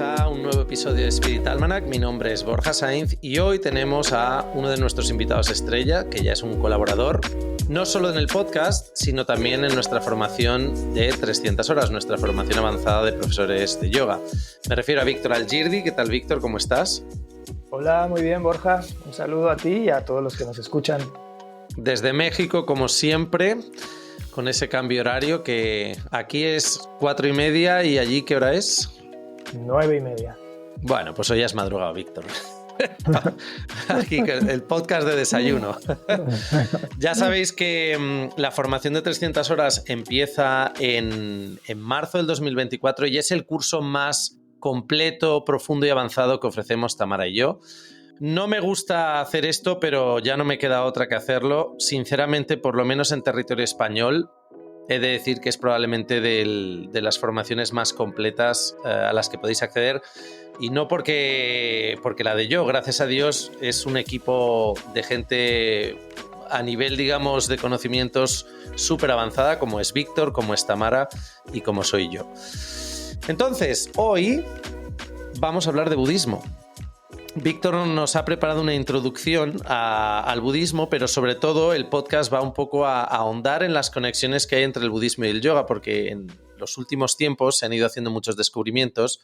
a un nuevo episodio de Spirit Almanac. Mi nombre es Borja Sainz y hoy tenemos a uno de nuestros invitados estrella, que ya es un colaborador, no solo en el podcast, sino también en nuestra formación de 300 horas, nuestra formación avanzada de profesores de yoga. Me refiero a Víctor Algirdi. ¿Qué tal, Víctor? ¿Cómo estás? Hola, muy bien, Borja. Un saludo a ti y a todos los que nos escuchan. Desde México, como siempre, con ese cambio horario que aquí es 4:30 y allí, ¿qué hora es? 9:30. Bueno, pues hoy has madrugado, Víctor. Aquí el podcast de desayuno. Ya sabéis que la formación de 300 horas empieza en marzo del 2024 y es el curso más completo, profundo y avanzado que ofrecemos Tamara y yo. No me gusta hacer esto, pero ya no me queda otra que hacerlo. Sinceramente, por lo menos en territorio español, he de decir que es probablemente de las formaciones más completas a las que podéis acceder. Y no porque la de yo, gracias a Dios, es un equipo de gente a nivel, digamos, de conocimientos súper avanzada, como es Víctor, como es Tamara y como soy yo. Entonces, hoy vamos a hablar de budismo. Víctor nos ha preparado una introducción al budismo, pero sobre todo el podcast va un poco a ahondar en las conexiones que hay entre el budismo y el yoga, porque en los últimos tiempos se han ido haciendo muchos descubrimientos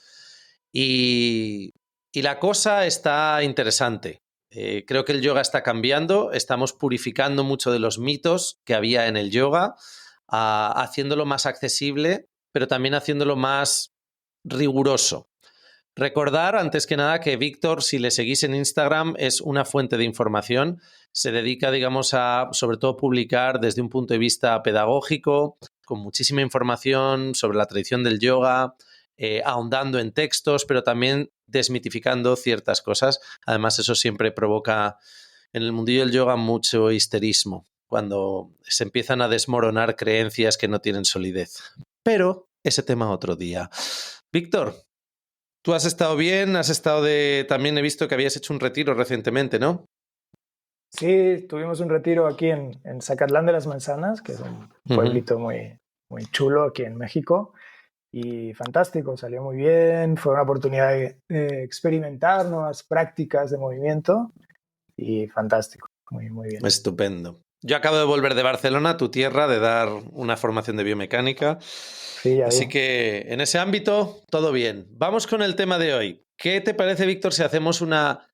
y la cosa está interesante. Creo que el yoga está cambiando, estamos purificando mucho de los mitos que había en el yoga, haciéndolo más accesible, pero también haciéndolo más riguroso. Recordar, antes que nada, que Víctor, si le seguís en Instagram, es una fuente de información. Se dedica, digamos, a, sobre todo, publicar desde un punto de vista pedagógico, con muchísima información sobre la tradición del yoga, ahondando en textos, pero también desmitificando ciertas cosas. Además, eso siempre provoca en el mundillo del yoga mucho histerismo, cuando se empiezan a desmoronar creencias que no tienen solidez. Pero ese tema otro día. Víctor, tú has estado bien, también he visto que habías hecho un retiro recientemente, ¿no? Sí, tuvimos un retiro aquí en Zacatlán de las Manzanas, que es un pueblito muy, muy chulo aquí en México. Y fantástico, salió muy bien. Fue una oportunidad de experimentar nuevas prácticas de movimiento y fantástico, muy, muy bien. Estupendo. Yo acabo de volver de Barcelona, tu tierra, de dar una formación de biomecánica. Sí, Así que en ese ámbito, todo bien. Vamos con el tema de hoy. ¿Qué te parece, Víctor, si hacemos una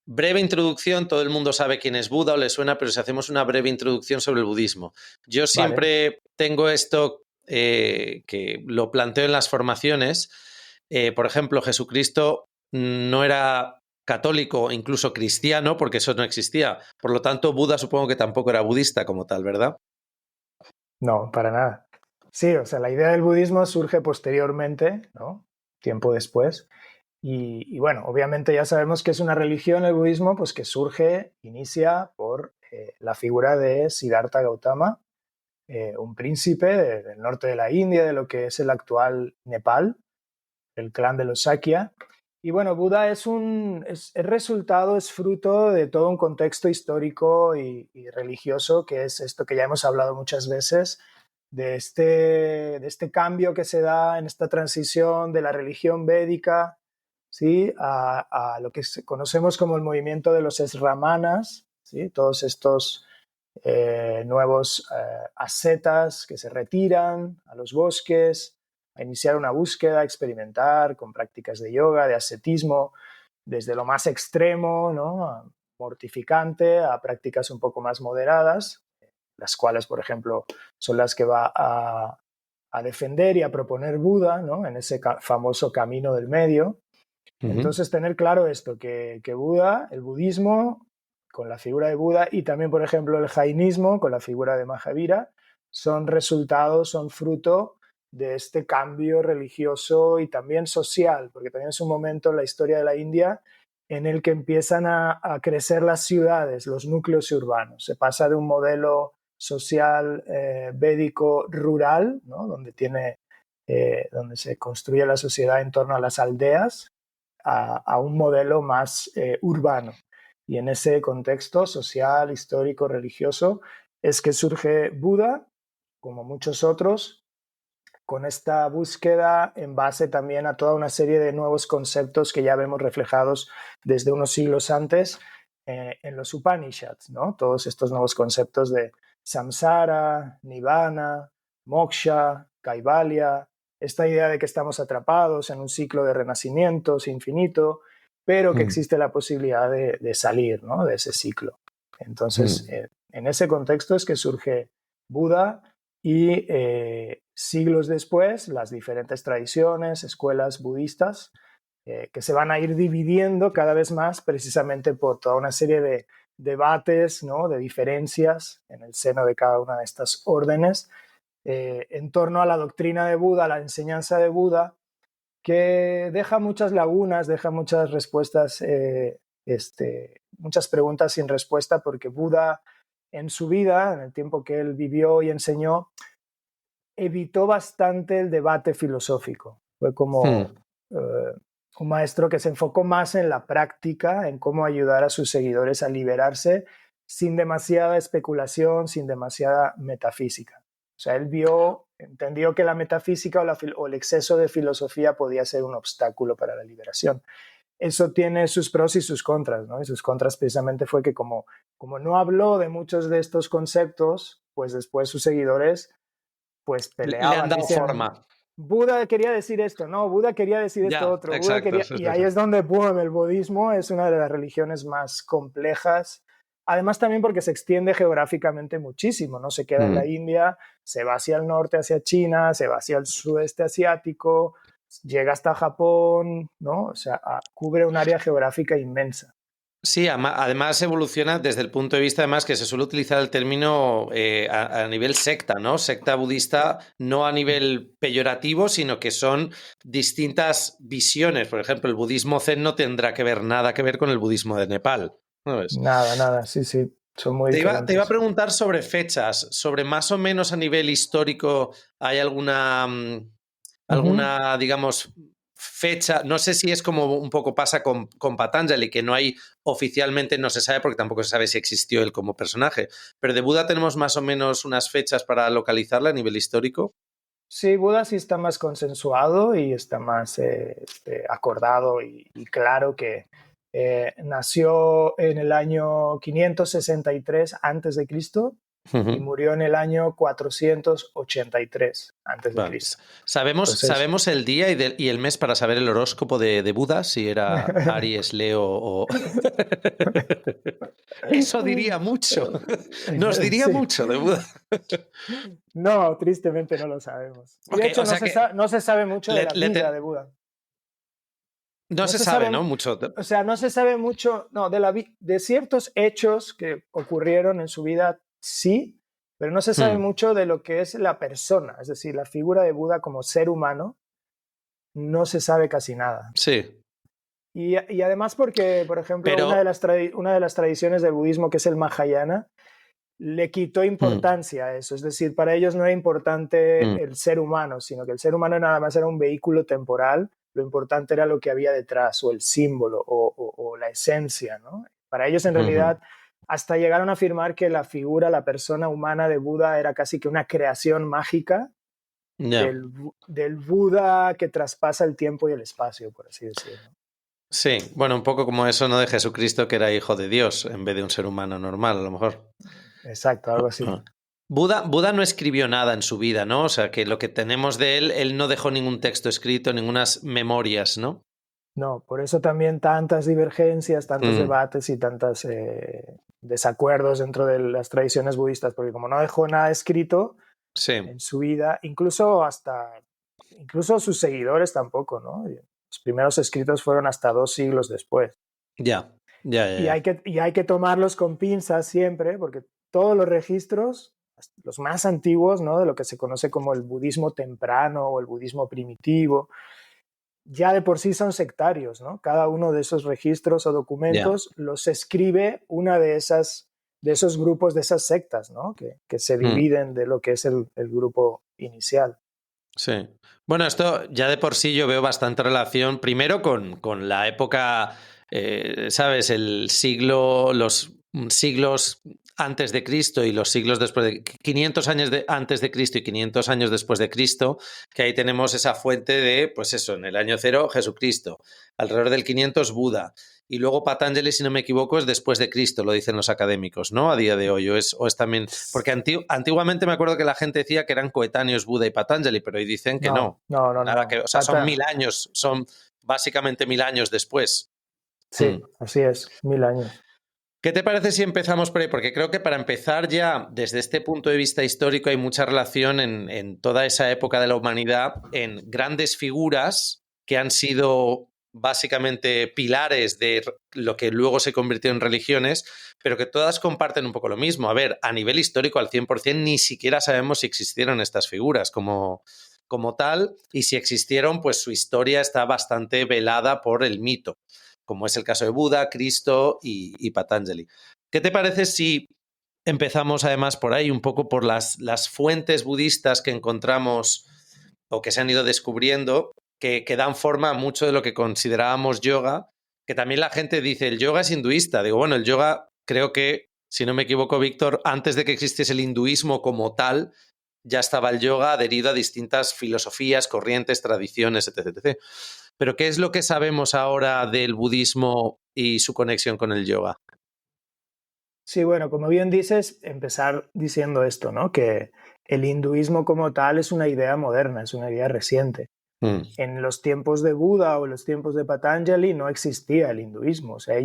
breve introducción? Todo el mundo sabe quién es Buda o le suena, pero si hacemos una breve introducción sobre el budismo. Yo siempre tengo esto que lo planteo en las formaciones. Por ejemplo, Jesucristo no era católico, incluso cristiano, porque eso no existía. Por lo tanto, Buda supongo que tampoco era budista como tal, ¿verdad? No, para nada. Sí, o sea, la idea del budismo surge posteriormente, ¿no? Tiempo después. Y bueno, obviamente ya sabemos que es una religión el budismo, pues que inicia por la figura de Siddhartha Gautama, un príncipe del norte de la India, de lo que es el actual Nepal, el clan de los Sakya. Y bueno, Buda es resultado, es fruto de todo un contexto histórico y religioso, que es esto que ya hemos hablado muchas veces, de este cambio que se da en esta transición de la religión védica, ¿sí? a lo que conocemos como el movimiento de los sramanas, ¿sí? Todos estos nuevos ascetas que se retiran a los bosques, a iniciar una búsqueda, a experimentar con prácticas de yoga, de ascetismo, desde lo más extremo, ¿no? Mortificante, a prácticas un poco más moderadas, las cuales, por ejemplo, son las que va a defender y a proponer Buda, ¿no? En ese famoso camino del medio. Entonces, tener claro esto, que Buda, el budismo, con la figura de Buda, y también, por ejemplo, el jainismo, con la figura de Mahavira, son fruto de este cambio religioso y también social, porque también es un momento en la historia de la India en el que empiezan a crecer las ciudades, los núcleos urbanos. Se pasa de un modelo social védico rural, ¿no? donde se construye la sociedad en torno a las aldeas, a un modelo más urbano. Y en ese contexto social, histórico, religioso, es que surge Buda, como muchos otros, con esta búsqueda en base también a toda una serie de nuevos conceptos que ya vemos reflejados desde unos siglos antes en los Upanishads, ¿no? Todos estos nuevos conceptos de samsara, nirvana, moksha, kaivalya, esta idea de que estamos atrapados en un ciclo de renacimientos infinito, pero que existe la posibilidad de salir, ¿no? De ese ciclo. Entonces, en ese contexto es que surge Buda y siglos después las diferentes tradiciones, escuelas budistas, que se van a ir dividiendo cada vez más precisamente por toda una serie de debates, ¿no? De diferencias en el seno de cada una de estas órdenes en torno a la doctrina de Buda, la enseñanza de Buda, que deja muchas lagunas, deja muchas respuestas, muchas preguntas sin respuesta, porque Buda en su vida, en el tiempo que él vivió y enseñó, evitó bastante el debate filosófico. Fue como un maestro que se enfocó más en la práctica, en cómo ayudar a sus seguidores a liberarse sin demasiada especulación, sin demasiada metafísica. O sea, él entendió que la metafísica o el exceso de filosofía podía ser un obstáculo para la liberación. Eso tiene sus pros y sus contras, ¿no? Y sus contras precisamente fue que como no habló de muchos de estos conceptos, pues después sus seguidores pues peleaban. Le han dado forma. Buda quería decir esto, no, Buda quería decir esto otro. Exacto, Buda quería... Y ahí es donde el budismo es una de las religiones más complejas. Además también porque se extiende geográficamente muchísimo, no se queda en la India, se va hacia el norte, hacia China, se va hacia el sudeste asiático, llega hasta Japón, ¿no? O sea, cubre un área geográfica inmensa. Sí, además evoluciona desde el punto de vista, además, que se suele utilizar el término a nivel secta, ¿no? Secta budista, no a nivel peyorativo, sino que son distintas visiones. Por ejemplo, el budismo zen no tendrá nada que ver con el budismo de Nepal. ¿No ves? Nada, sí, son muy diferentes. Te iba a preguntar sobre fechas, sobre más o menos a nivel histórico, ¿hay alguna, digamos, fecha? No sé si es como un poco pasa con Patanjali, que no hay oficialmente, no se sabe porque tampoco se sabe si existió él como personaje, pero de Buda tenemos más o menos unas fechas para localizarla a nivel histórico. Sí, Buda sí está más consensuado y está más acordado y claro que nació en el año 563 a.C. y murió en el año 483 a.C. Vale. ¿Sabemos el día y el mes para saber el horóscopo de Buda? Si era Aries, Leo o... Eso diría mucho. Nos diría mucho de Buda. No, tristemente no lo sabemos. De hecho, no se sabe mucho de la vida de Buda. No se sabe, ¿no? Mucho. O sea, no se sabe mucho, no, de ciertos hechos que ocurrieron en su vida, sí, pero no se sabe mucho de lo que es la persona, es decir, la figura de Buda como ser humano, no se sabe casi nada. Sí. Y además porque, por ejemplo, una de las tradiciones del budismo, que es el Mahayana, le quitó importancia a eso. Es decir, para ellos no era importante el ser humano, sino que el ser humano nada más era un vehículo temporal. Lo importante era lo que había detrás, o el símbolo, o la esencia, ¿no? Para ellos, en realidad, hasta llegaron a afirmar que la figura, la persona humana de Buda era casi que una creación mágica del Buda que traspasa el tiempo y el espacio, por así decirlo. Sí, bueno, un poco como eso, ¿no? De Jesucristo, que era hijo de Dios, en vez de un ser humano normal, a lo mejor. Exacto, algo así. Buda no escribió nada en su vida, ¿no? O sea, que lo que tenemos de él no dejó ningún texto escrito, ningunas memorias, ¿no? No, por eso también tantas divergencias, tantos debates y tantos desacuerdos dentro de las tradiciones budistas, porque como no dejó nada escrito en su vida, incluso sus seguidores tampoco, ¿no? Los primeros escritos fueron hasta 2 siglos después. Ya. Y hay que tomarlos con pinzas siempre, porque todos los registros, los más antiguos, ¿no? De lo que se conoce como el budismo temprano o el budismo primitivo, ya de por sí son sectarios, ¿no? Cada uno de esos registros o documentos los escribe una de esos grupos, de esas sectas, ¿no? Que se dividen de lo que es el grupo inicial. Sí. Bueno, esto ya de por sí yo veo bastante relación, primero con la época, ¿sabes? Los siglos antes de Cristo y los siglos después de 500 años antes de Cristo y 500 años después de Cristo, que ahí tenemos esa fuente de, pues eso, en el año 0 Jesucristo, alrededor del 500 Buda, y luego Patanjali, si no me equivoco, es después de Cristo, lo dicen los académicos, ¿no? A día de hoy, o es también, porque antiguamente me acuerdo que la gente decía que eran coetáneos Buda y Patanjali, pero hoy dicen que no. No. Nada que, o sea, son 1000 años, son básicamente 1000 años después. Sí, así es, 1000 años. ¿Qué te parece si empezamos por ahí? Porque creo que para empezar ya, desde este punto de vista histórico, hay mucha relación en toda esa época de la humanidad en grandes figuras que han sido básicamente pilares de lo que luego se convirtió en religiones, pero que todas comparten un poco lo mismo. A ver, a nivel histórico, al 100%, ni siquiera sabemos si existieron estas figuras como tal, y si existieron, pues su historia está bastante velada por el mito, como es el caso de Buda, Cristo y Patanjali. ¿Qué te parece si empezamos además por ahí, un poco por las fuentes budistas que encontramos o que se han ido descubriendo, que dan forma a mucho de lo que considerábamos yoga, que también la gente dice, el yoga es hinduista. Digo, bueno, el yoga creo que, si no me equivoco, Víctor, antes de que existiese el hinduismo como tal, ya estaba el yoga adherido a distintas filosofías, corrientes, tradiciones, etc. Pero ¿qué es lo que sabemos ahora del budismo y su conexión con el yoga? Sí, bueno, como bien dices, empezar diciendo esto, ¿no? Que el hinduismo como tal es una idea moderna, es una idea reciente. En los tiempos de Buda o en los tiempos de Patanjali no existía el hinduismo. O sea,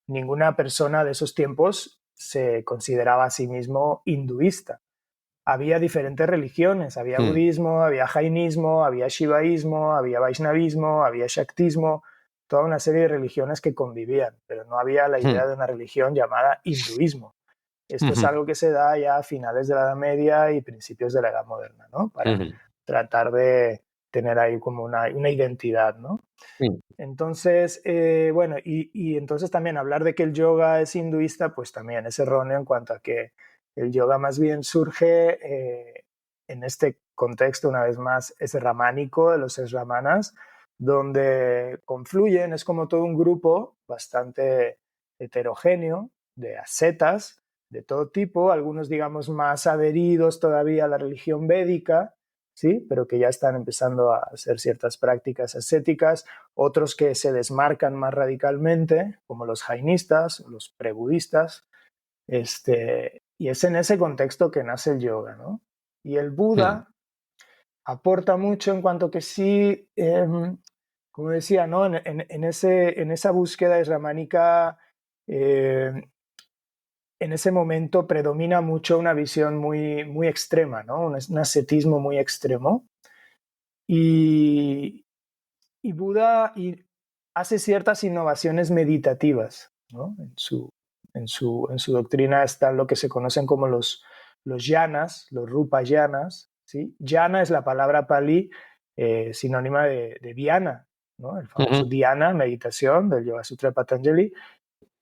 ninguna persona de esos tiempos se consideraba a sí mismo hinduista. Había diferentes religiones, había budismo, había jainismo, había shivaísmo, había vaishnavismo, había shaktismo, toda una serie de religiones que convivían, pero no había la idea de una religión llamada hinduismo. Esto es algo que se da ya a finales de la Edad Media y principios de la Edad Moderna, ¿no? Para tratar de tener ahí como una identidad, ¿no? Entonces, bueno, y entonces también hablar de que el yoga es hinduista, pues también es erróneo en cuanto a que el yoga más bien surge en este contexto, una vez más, es ramánico, de los ramanas, donde confluyen, es como todo un grupo bastante heterogéneo de ascetas de todo tipo, algunos digamos más adheridos todavía a la religión védica, ¿sí? Pero que ya están empezando a hacer ciertas prácticas ascéticas, otros que se desmarcan más radicalmente, como los jainistas, los prebudistas, y es en ese contexto que nace el yoga, ¿no? Y el Buda aporta mucho en cuanto que sí, como decía, ¿no? En esa búsqueda islámica, en ese momento predomina mucho una visión muy, muy extrema, ¿no? Un ascetismo muy extremo. Y Buda hace ciertas innovaciones meditativas, ¿no? En su doctrina están lo que se conocen como los yanas, los rupa yanas, ¿sí? Yana es la palabra palí sinónima de dhyana, ¿no? El famoso dhyana, meditación del Yoga Sutra de Patanjali.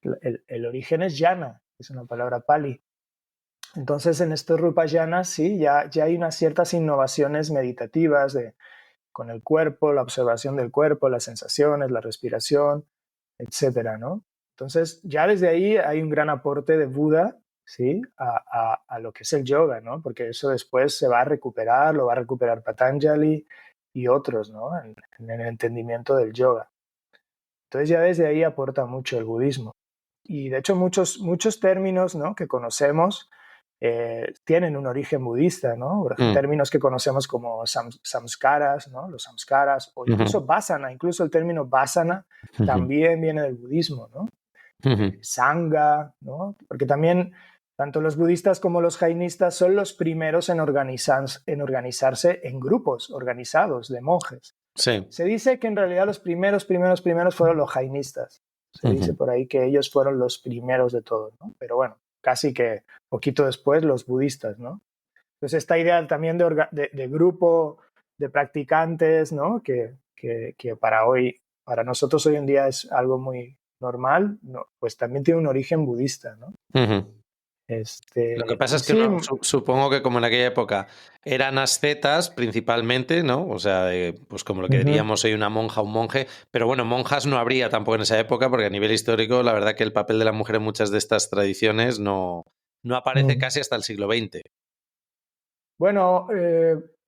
El origen es yana, es una palabra pali. Entonces, en estos rupa yanas, sí, ya hay unas ciertas innovaciones meditativas con el cuerpo, la observación del cuerpo, las sensaciones, la respiración, etcétera, ¿no? Entonces, ya desde ahí hay un gran aporte de Buda, ¿sí? A lo que es el yoga, ¿no? Porque eso después se va a recuperar, lo va a recuperar Patanjali y otros, ¿no? En el entendimiento del yoga. Entonces, ya desde ahí aporta mucho el budismo. Y de hecho, muchos términos, ¿no? Que conocemos tienen un origen budista, ¿no? Términos que conocemos como samskaras, ¿no? Los samskaras, o incluso vasana, incluso el término vasana también viene del budismo, ¿no? Sangha, ¿no? Porque también tanto los budistas como los jainistas son los primeros en organizarse en grupos organizados de monjes. Sí. Se dice que en realidad los primeros fueron los jainistas. Se dice por ahí que ellos fueron los primeros de todos, ¿no? Pero bueno, casi que poquito después los budistas, ¿no? Entonces esta idea también de grupo de practicantes, ¿no? Que para nosotros hoy en día es algo muy normal, ¿no? Pues también tiene un origen budista, ¿no? Lo que pasa Y es que sí, supongo que como en aquella época eran ascetas principalmente, ¿no? O sea, pues como lo que ujú, diríamos hoy una monja, un monje, pero bueno, monjas no habría tampoco en esa época porque a nivel histórico la verdad que el papel de la mujer en muchas de estas tradiciones no aparece ujú. casi hasta el siglo XX. Bueno,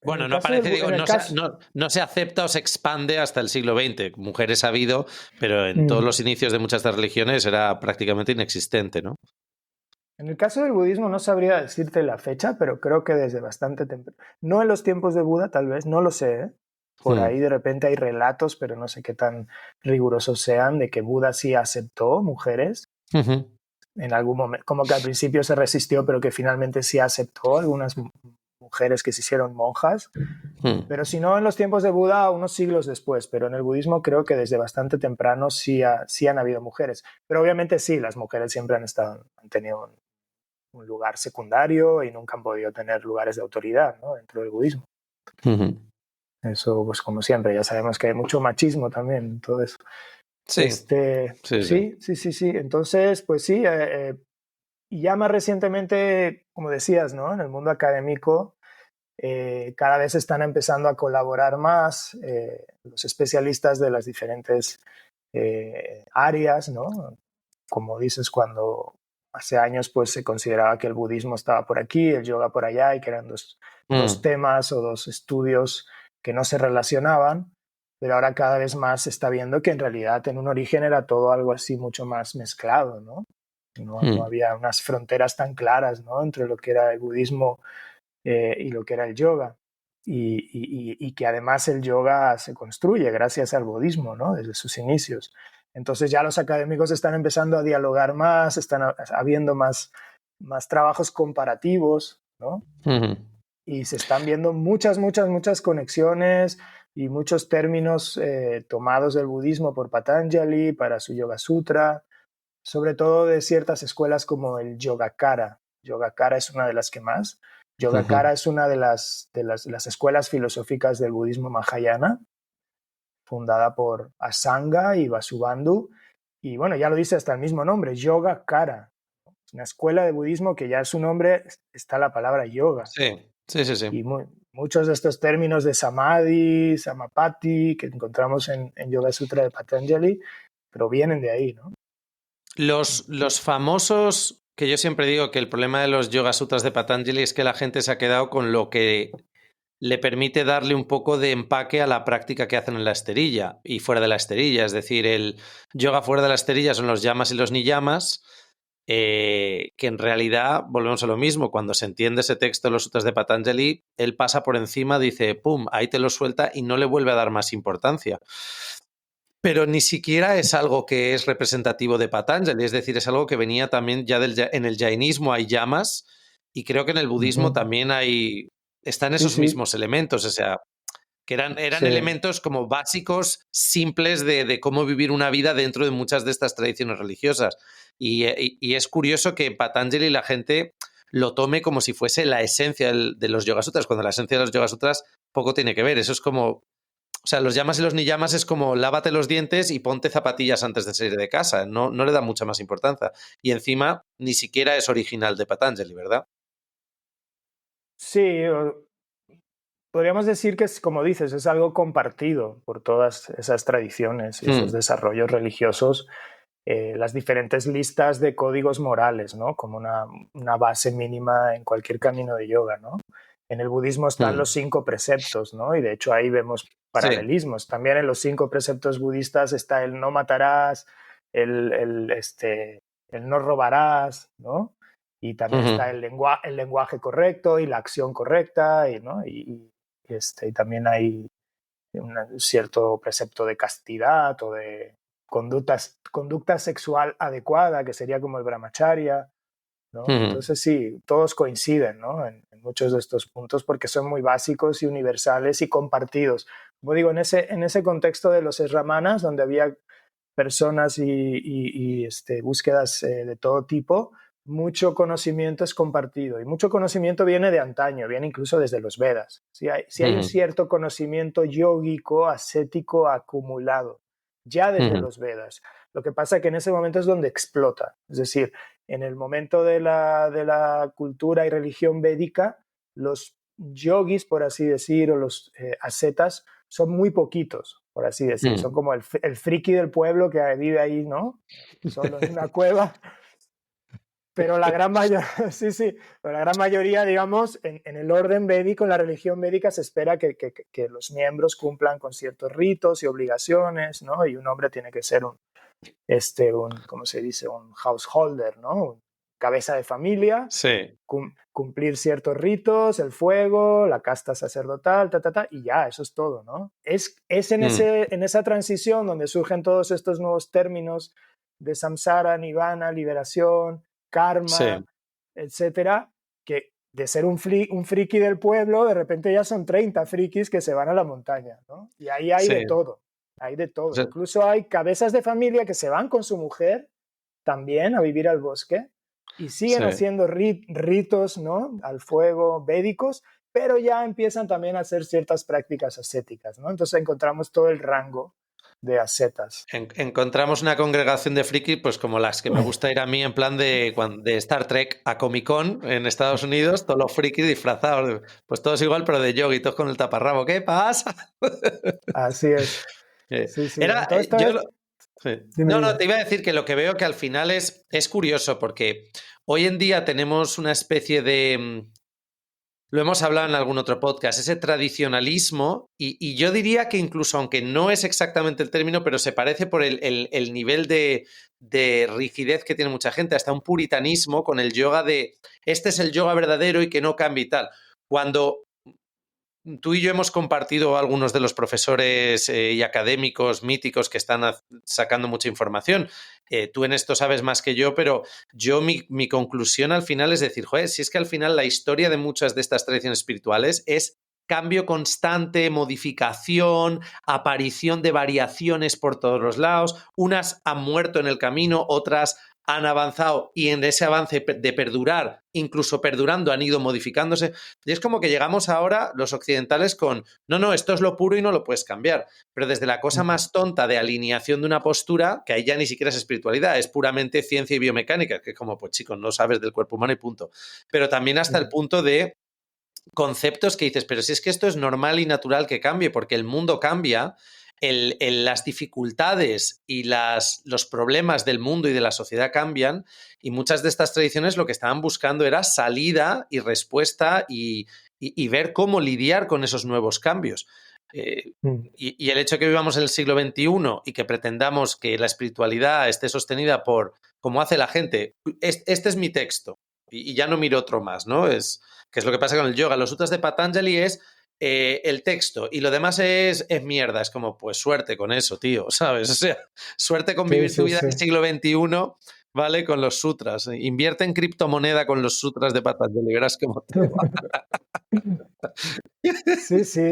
Bueno, no aparece, digo, en el caso, no se acepta o se expande hasta el siglo XX. Mujeres ha habido, pero en todos mm, los inicios de muchas de estas religiones era prácticamente inexistente, ¿no? en el caso del budismo no sabría decirte la fecha, pero creo que desde bastante temprano. No en los tiempos de Buda, tal vez, no lo sé, ¿eh? Por Hmm. ahí de repente hay relatos, pero no sé qué tan rigurosos sean, de que Buda sí aceptó mujeres Ujú. en algún momento, como que al principio se resistió, pero que finalmente sí aceptó algunas mujeres que se hicieron monjas. Hmm. Pero si no, en los tiempos de Buda, unos siglos después, pero en el budismo creo que desde bastante temprano sí han habido mujeres. Pero obviamente sí, las mujeres siempre han tenido un lugar secundario y nunca han podido tener lugares de autoridad, ¿no? Dentro del budismo. Ujú. Eso, pues como siempre, ya sabemos que hay mucho machismo también en todo eso. Sí, sí, sí. Sí. Entonces, pues sí, y ya más recientemente, como decías, ¿no? En el mundo académico, cada vez están empezando a colaborar más los especialistas de las diferentes áreas, ¿no? Como dices, cuando hace años pues se consideraba que el budismo estaba por aquí, el yoga por allá, y que eran dos Mm, temas o dos estudios que no se relacionaban, pero ahora cada vez más se está viendo que en realidad en un origen era todo algo así mucho más mezclado, ¿no? No mm, había unas fronteras tan claras, ¿no? Entre lo que era el budismo y lo que era el yoga. Y que además el yoga se construye gracias al budismo, ¿no? Desde sus inicios. Entonces ya los académicos están empezando a dialogar más, están habiendo más trabajos comparativos, ¿no? ujú, Y se están viendo muchas conexiones y muchos términos tomados del budismo por Patanjali para su Yoga Sutra, sobre todo de ciertas escuelas como el Yogacara. Yogacara es una de las que más. ujú. Yogacara es una de las escuelas filosóficas del budismo mahayana, fundada por Asanga y Vasubandhu. Y bueno, ya lo dice hasta el mismo nombre, Yogacara. Es una escuela de budismo que ya en su nombre está la palabra yoga. Sí, sí, sí, sí. Y muchos de estos términos de samadhi, samapati, que encontramos en Yoga Sutra de Patanjali, provienen de ahí, ¿no? Los famosos, que yo siempre digo que el problema de los Yoga Sutras de Patanjali es que la gente se ha quedado con lo que le permite darle un poco de empaque a la práctica que hacen en la esterilla y fuera de la esterilla. Es decir, el yoga fuera de la esterilla son los yamas y los niyamas, que en realidad, volvemos a lo mismo, cuando se entiende ese texto de los sutras de Patanjali, él pasa por encima, dice, pum, ahí te lo suelta y no le vuelve a dar más importancia. Pero ni siquiera es algo que es representativo de Patanjali, es decir, es algo que venía también ya en el jainismo hay yamas y creo que en el budismo Ujú. también están Sí, esos sí, mismos elementos, o sea, que eran sí. elementos como básicos, simples de cómo vivir una vida dentro de muchas de estas tradiciones religiosas. Y es curioso que Patanjali la gente lo tome como si fuese la esencia de los Yoga Sutras, cuando la esencia de los Yoga Sutras poco tiene que ver. Eso es como, o sea, los llamas y los niyamas es como lávate los dientes y ponte zapatillas antes de salir de casa. No le da mucha más importancia. Y encima ni siquiera es original de Patanjali, ¿verdad? Sí, podríamos decir que es, como dices, es algo compartido por todas esas tradiciones y esos Hmm, desarrollos religiosos, las diferentes listas de códigos morales, ¿no? Como una base mínima en cualquier camino de yoga, ¿no? En el budismo están los hmm. 5 preceptos, ¿no? Y de hecho ahí vemos Sí. paralelismos. También en los 5 preceptos budistas está el no matarás, el no robarás, ¿no? Y también está Ujú, el lenguaje correcto y la acción correcta, ¿no? Y también hay un cierto precepto de castidad o de conducta sexual adecuada, que sería como el brahmacharya, ¿no? ujú, Entonces sí, todos coinciden, ¿no? En muchos de estos puntos porque son muy básicos y universales y compartidos. Como digo, en ese contexto de los esramanas, donde había personas y búsquedas de todo tipo, mucho conocimiento es compartido y mucho conocimiento viene de antaño, viene incluso desde los Vedas. Si hay un ujú, cierto conocimiento yógico, ascético acumulado ya desde ujú. los Vedas. Lo que pasa es que en ese momento es donde explota. Es decir, en el momento de la cultura y religión védica, los yogis, por así decir, o los ascetas, son muy poquitos, por así decir. Son como el friki del pueblo que vive ahí, ¿no? Solo en una cueva. Pero la gran mayoría, sí, sí, pero la gran mayoría, digamos, en el orden védico, en la religión védica, se espera que los miembros cumplan con ciertos ritos y obligaciones, ¿no? Y un hombre tiene que ser ¿cómo se dice? Un householder, ¿no? Un cabeza de familia, Sí. Cumplir ciertos ritos, el fuego, la casta sacerdotal, y ya, eso es todo, ¿no? Es en esa transición donde surgen todos estos nuevos términos de samsara, nirvana, liberación, karma, Sí. etcétera, que de ser un friki del pueblo, de repente ya son 30 frikis que se van a la montaña, ¿no? Y ahí hay de todo, hay de todo. O sea, incluso hay cabezas de familia que se van con su mujer también a vivir al bosque y siguen haciendo ritos, ¿no? Al fuego, védicos, pero ya empiezan también a hacer ciertas prácticas ascéticas, ¿no? Entonces encontramos todo el rango de ascetas. Encontramos una congregación de frikis, pues como las que me gusta ir a mí, en plan de Star Trek a Comic Con en Estados Unidos, todos los frikis disfrazados, pues todos igual, pero de yogi, todos con el taparrabo. ¿Qué pasa? Así es. Sí, sí. Era, Entonces, sí. dime, dime. Te iba a decir que lo que veo que al final es curioso, porque hoy en día tenemos una especie de... Lo hemos hablado en algún otro podcast, ese tradicionalismo, y yo diría que incluso, aunque no es exactamente el término, pero se parece por el nivel de rigidez que tiene mucha gente, hasta un puritanismo con el yoga de este es el yoga verdadero y que no cambie y tal. Cuando tú y yo hemos compartido algunos de los profesores y académicos míticos que están sacando mucha información. Tú en esto sabes más que yo, pero yo mi conclusión al final es decir, joder, si es que al final la historia de muchas de estas tradiciones espirituales es cambio constante, modificación, aparición de variaciones por todos los lados. Unas han muerto en el camino, otras han avanzado y en ese avance de perdurar, incluso perdurando, han ido modificándose. Y es como que llegamos ahora los occidentales con, no, esto es lo puro y no lo puedes cambiar. Pero desde la cosa más tonta de alineación de una postura, que ahí ya ni siquiera es espiritualidad, es puramente ciencia y biomecánica, que como, pues chicos, no sabes del cuerpo humano y punto. Pero también hasta el punto de conceptos que dices, pero si es que esto es normal y natural que cambie, porque el mundo cambia, las dificultades y los problemas del mundo y de la sociedad cambian, y muchas de estas tradiciones lo que estaban buscando era salida y respuesta y ver cómo lidiar con esos nuevos cambios. Y el hecho de que vivamos en el siglo XXI y que pretendamos que la espiritualidad esté sostenida por, como hace la gente, este es mi texto y ya no miro otro más, ¿no? Que es lo que pasa con el yoga. Los sutras de Patanjali es el texto y lo demás es mierda. Es como, pues suerte con eso, tío, ¿sabes? O sea, suerte con vivir tu vida en el siglo XXI, ¿vale? Con los sutras. Invierte en criptomoneda con los sutras de Patanjali, verás cómo te va. Sí, sí,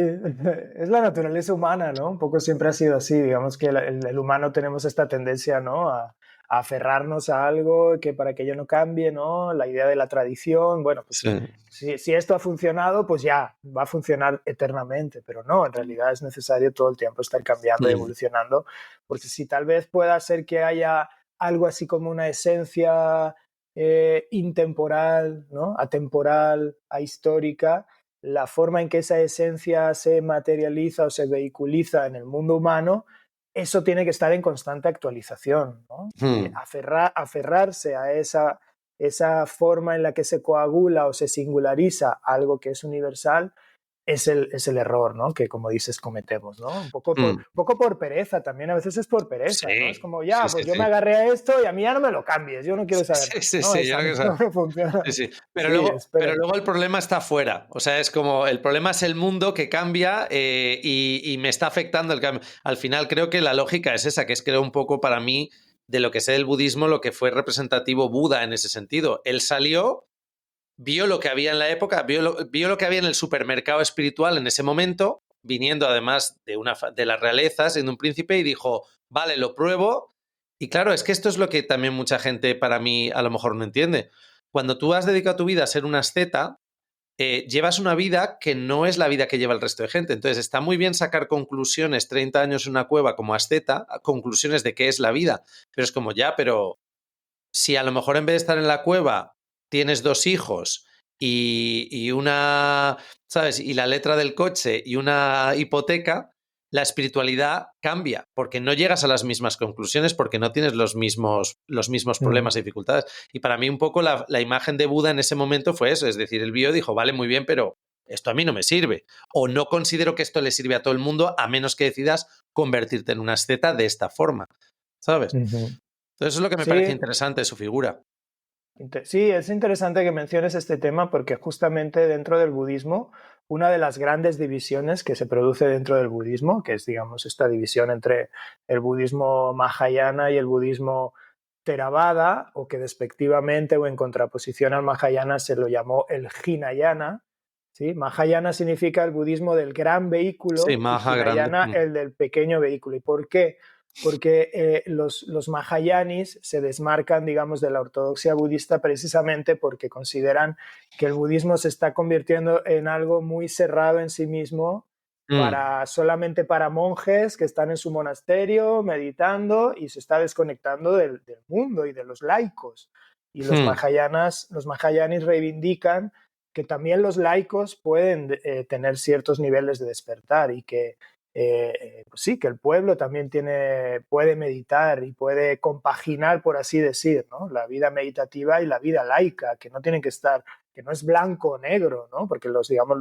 es la naturaleza humana, ¿no? Un poco siempre ha sido así, digamos que el humano tenemos esta tendencia, ¿no? A aferrarnos a algo que para que ello no cambie, ¿no? La idea de la tradición, bueno, pues si esto ha funcionado, pues ya va a funcionar eternamente, pero no, en realidad es necesario todo el tiempo estar cambiando y evolucionando, porque si tal vez pueda ser que haya algo así como una esencia intemporal, ¿no? Atemporal, ahistórica, la forma en que esa esencia se materializa o se vehiculiza en el mundo humano, eso tiene que estar en constante actualización, ¿no? Aferrarse a esa forma en la que se coagula o se singulariza algo que es universal es el error, ¿no? Que, como dices, cometemos, ¿no? Un poco por pereza también, a veces es por pereza, ¿no? Es como, yo me agarré a esto y a mí ya no me lo cambies, yo no quiero saber nada. No funciona. Pero luego el problema está afuera, o sea, es como, el problema es el mundo que cambia y me está afectando el cambio. Al final creo que la lógica es esa, que es creo un poco para mí de lo que sé del budismo, lo que fue representativo Buda en ese sentido. Él salió, vio lo que había en la época, vio lo que había en el supermercado espiritual en ese momento, viniendo además de la realeza, siendo un príncipe, y dijo, vale, lo pruebo. Y claro, es que esto es lo que también mucha gente para mí a lo mejor no entiende. Cuando tú has dedicado tu vida a ser un asceta, llevas una vida que no es la vida que lleva el resto de gente. Entonces está muy bien sacar conclusiones 30 años en una cueva como asceta, conclusiones de qué es la vida, pero es como pero si a lo mejor en vez de estar en la cueva tienes 2 hijos y una, ¿sabes? Y la letra del coche y una hipoteca, la espiritualidad cambia, porque no llegas a las mismas conclusiones, porque no tienes los mismos problemas y dificultades. Y para mí un poco la imagen de Buda en ese momento fue eso, es decir, el vio dijo, vale, muy bien, pero esto a mí no me sirve. O no considero que esto le sirve a todo el mundo, a menos que decidas convertirte en una asceta de esta forma, ¿sabes? Entonces eso es lo que me parece interesante de su figura. Sí, es interesante que menciones este tema porque justamente dentro del budismo, una de las grandes divisiones que se produce dentro del budismo, que es, digamos, esta división entre el budismo Mahayana y el budismo Theravada, o que despectivamente o en contraposición al Mahayana se lo llamó el Hinayana. ¿Sí? Mahayana significa el budismo del gran vehículo, Sí, y Maha Hinayana grande. el del pequeño vehículo. ¿Y por qué? Porque los Mahayanis se desmarcan, digamos, de la ortodoxia budista precisamente porque consideran que el budismo se está convirtiendo en algo muy cerrado en sí mismo, solamente para monjes que están en su monasterio meditando, y se está desconectando del mundo y de los laicos. Y los Mahayanis reivindican que también los laicos pueden tener ciertos niveles de despertar, y que pues sí, que el pueblo también puede meditar y puede compaginar, por así decir, ¿no? La vida meditativa y la vida laica, que no tienen que estar, que no es blanco o negro, ¿no? Porque digamos,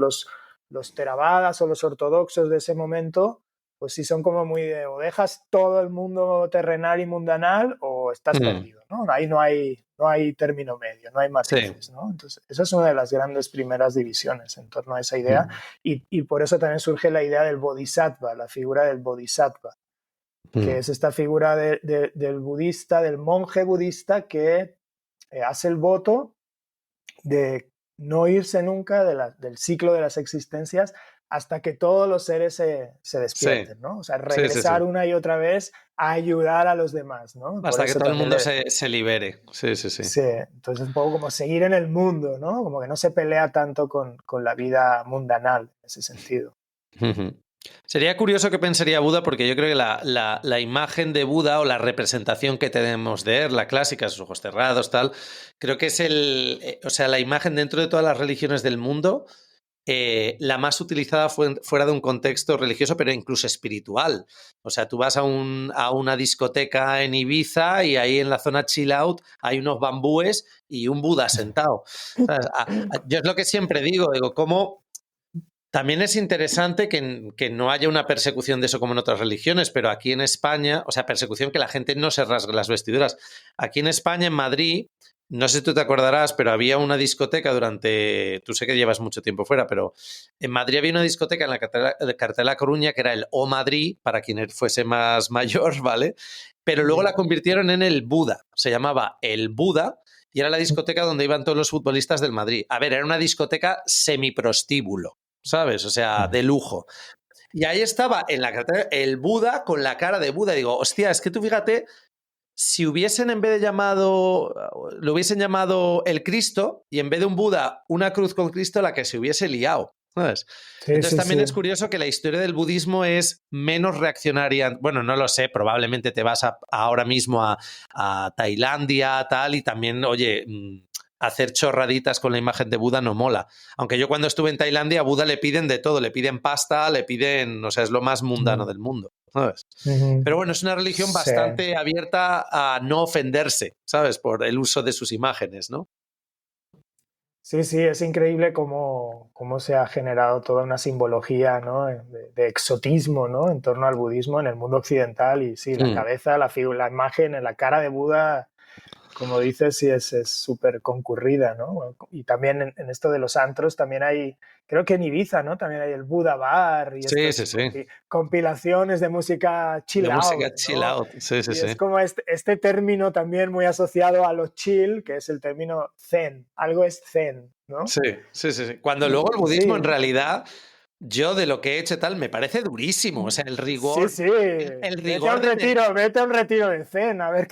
los Theravadas o los ortodoxos de ese momento, pues sí son como muy de, o dejas todo el mundo terrenal y mundanal o estás perdido, ¿no? Ahí no hay término medio, no hay matices, Sí. ¿no? Entonces, esa es una de las grandes primeras divisiones en torno a esa idea, y por eso también surge la idea del bodhisattva, la figura del bodhisattva, que es esta figura del budista, del monje budista que hace el voto de no irse nunca del ciclo de las existencias hasta que todos los seres se despierten, ¿no? O sea, regresar una y otra vez a ayudar a los demás, ¿no? Hasta que todo el mundo se libere. Sí. Sí, entonces un poco como seguir en el mundo, ¿no? Como que no se pelea tanto con la vida mundanal en ese sentido. Sería curioso qué pensaría Buda, porque yo creo que la imagen de Buda o la representación que tenemos de él, la clásica, sus ojos cerrados, tal, creo que es la imagen dentro de todas las religiones del mundo, la más utilizada fuera de un contexto religioso, pero incluso espiritual. O sea, tú vas a una discoteca en Ibiza y ahí en la zona chill out hay unos bambúes y un Buda sentado. ¿Sabes? Yo es lo que siempre digo, cómo... También es interesante que no haya una persecución de eso como en otras religiones, pero aquí en España, o sea, persecución que la gente no se rasgue las vestiduras. Aquí en España, en Madrid, no sé si tú te acordarás, pero había una discoteca tú sé que llevas mucho tiempo fuera, pero en Madrid había una discoteca en la cartela Coruña que era el O Madrid, para quien fuese más mayor, ¿vale? Pero luego la convirtieron en el Buda, se llamaba el Buda, y era la discoteca donde iban todos los futbolistas del Madrid. A ver, era una discoteca semiprostíbulo, ¿sabes? O sea, de lujo. Y ahí estaba en la cartera el Buda con la cara de Buda. Digo, hostia, es que tú fíjate, si hubiesen en vez de lo hubiesen llamado el Cristo, y en vez de un Buda, una cruz con Cristo, la que se hubiese liado, ¿sabes? Entonces también es curioso que la historia del budismo es menos reaccionaria. Bueno, no lo sé, probablemente te vas ahora mismo a Tailandia, tal, y también, oye... hacer chorraditas con la imagen de Buda no mola. Aunque yo cuando estuve en Tailandia, a Buda le piden de todo, le piden pasta, le piden, o sea, es lo más mundano del mundo, ¿sabes? Pero bueno, es una religión bastante abierta a no ofenderse, ¿sabes? Por el uso de sus imágenes, ¿no? Sí, es increíble cómo se ha generado toda una simbología, ¿no? de exotismo, ¿no? En torno al budismo en el mundo occidental, y sí, la cabeza, la imagen en la cara de Buda, como dices, sí es súper concurrida, ¿no? Y también en esto de los antros también hay, creo que en Ibiza, ¿no? También hay el Buda Bar y estas compilaciones de música chill out. De música chill out, sí. Es como este término también muy asociado a lo chill, que es el término zen. Algo es zen, ¿no? Sí. Cuando luego el budismo en realidad... Yo de lo que he hecho tal me parece durísimo, o sea, el rigor... Sí. El rigor vete a un retiro de zen, a ver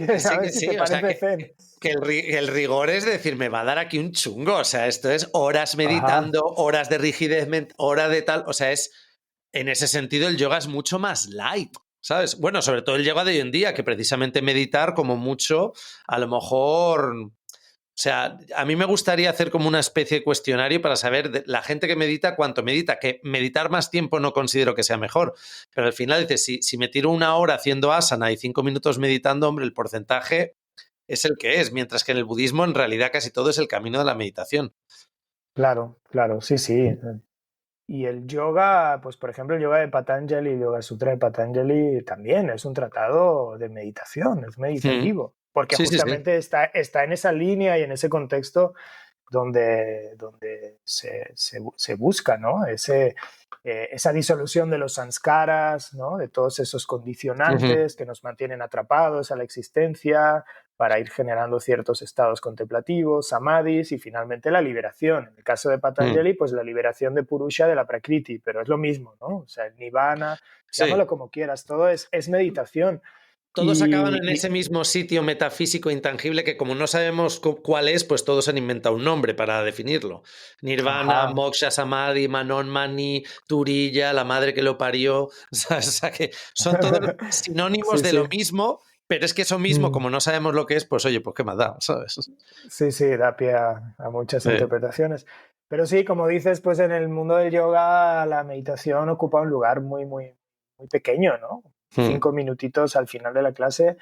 si te parece zen. Que el rigor es decir, me va a dar aquí un chungo, o sea, esto es horas meditando, horas de rigidez, horas de tal, o sea, en ese sentido el yoga es mucho más light, ¿sabes? Bueno, sobre todo el yoga de hoy en día, que precisamente meditar como mucho, a lo mejor... O sea, a mí me gustaría hacer como una especie de cuestionario para saber de la gente que medita cuánto medita, que meditar más tiempo no considero que sea mejor, pero al final dices, si me tiro 1 hora haciendo asana y 5 minutos meditando, hombre, el porcentaje es el que es, mientras que en el budismo en realidad casi todo es el camino de la meditación. Claro, claro, sí, sí. Y el yoga, pues por ejemplo, el yoga de Patanjali, el Yoga Sutra de Patanjali también es un tratado de meditación, es Mm. meditativo, porque Sí, sí, sí. justamente está en esa línea y en ese contexto donde se busca, ¿no? Esa disolución de los samskaras, ¿no? De todos esos Ujú. condicionantes que nos mantienen atrapados a la existencia para ir generando ciertos estados contemplativos, samadhis y finalmente la liberación. En el caso de Mm. Patanjali, pues la liberación de Purusha de la Prakriti, pero es lo mismo, ¿no? O sea, el Nirvana, Sí. llámalo como quieras, todo es meditación. Todos acaban en Y ese mismo sitio metafísico intangible que como no sabemos cuál es, pues todos han inventado un nombre para definirlo. Nirvana, ajá, Moksha, Samadhi, Manon Mani, Turilla, la madre que lo parió. O sea, que son todos sinónimos sí, de lo sí. mismo, pero es que eso mismo, Mm. como no sabemos lo que es, pues oye, pues qué más da, ¿sabes? Sí, sí, da pie a muchas Sí. interpretaciones. Pero sí, como dices, pues en el mundo del yoga la meditación ocupa un lugar muy, muy, muy pequeño, ¿no? Mm, 5 minutitos al final de la clase,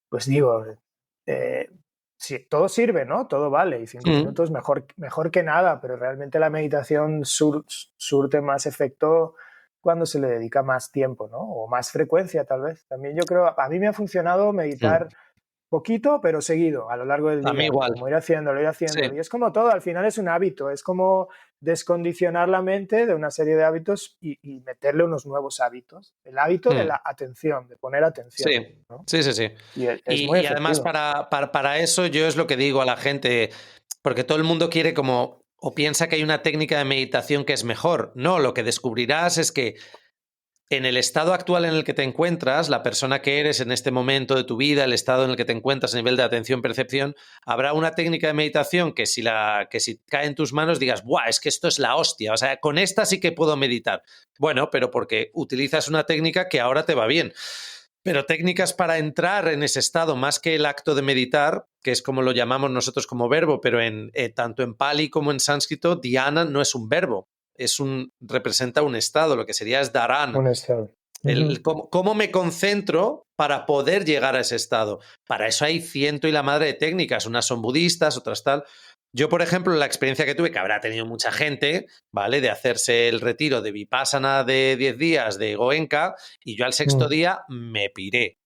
pues digo, eh, sí, todo sirve, ¿no? Todo vale, y cinco mm, minutos mejor, mejor que nada, pero realmente la meditación surte más efecto cuando se le dedica más tiempo, ¿no? O más frecuencia, tal vez. También yo creo, a mí me ha funcionado mm. meditar poquito, pero seguido, a lo largo del A mí día, igual. como ir haciéndolo, ir Sí. haciéndolo. Y es como todo, al final es un hábito, es como descondicionar la mente de una serie de hábitos y meterle unos nuevos hábitos. El hábito de Mm. la atención, de poner atención, Sí, ¿no? sí, sí, sí. Y es muy Y además efectivo. para eso yo es lo que digo a la gente, porque todo el mundo quiere como, o piensa que hay una técnica de meditación que es mejor. No, lo que descubrirás es que en el estado actual en el que te encuentras, la persona que eres en este momento de tu vida, el estado en el que te encuentras a nivel de atención, percepción, habrá una técnica de meditación que si cae en tus manos digas, ¡buah! Es que esto es la hostia. O sea, con esta sí que puedo meditar. Bueno, pero porque utilizas una técnica que ahora te va bien. Pero técnicas para entrar en ese estado, más que el acto de meditar, que es como lo llamamos nosotros como verbo, pero tanto en Pali como en sánscrito, dhyana no es un verbo, representa un estado, lo que sería es dharana. Un estado. Ujú. Cómo me concentro para poder llegar a ese estado. Para eso hay ciento y la madre de técnicas, unas son budistas, otras tal. Yo, por ejemplo, la experiencia que tuve, que habrá tenido mucha gente, ¿vale? De hacerse el retiro de Vipassana de 10 días de Goenka, y yo al sexto Mm, día me piré.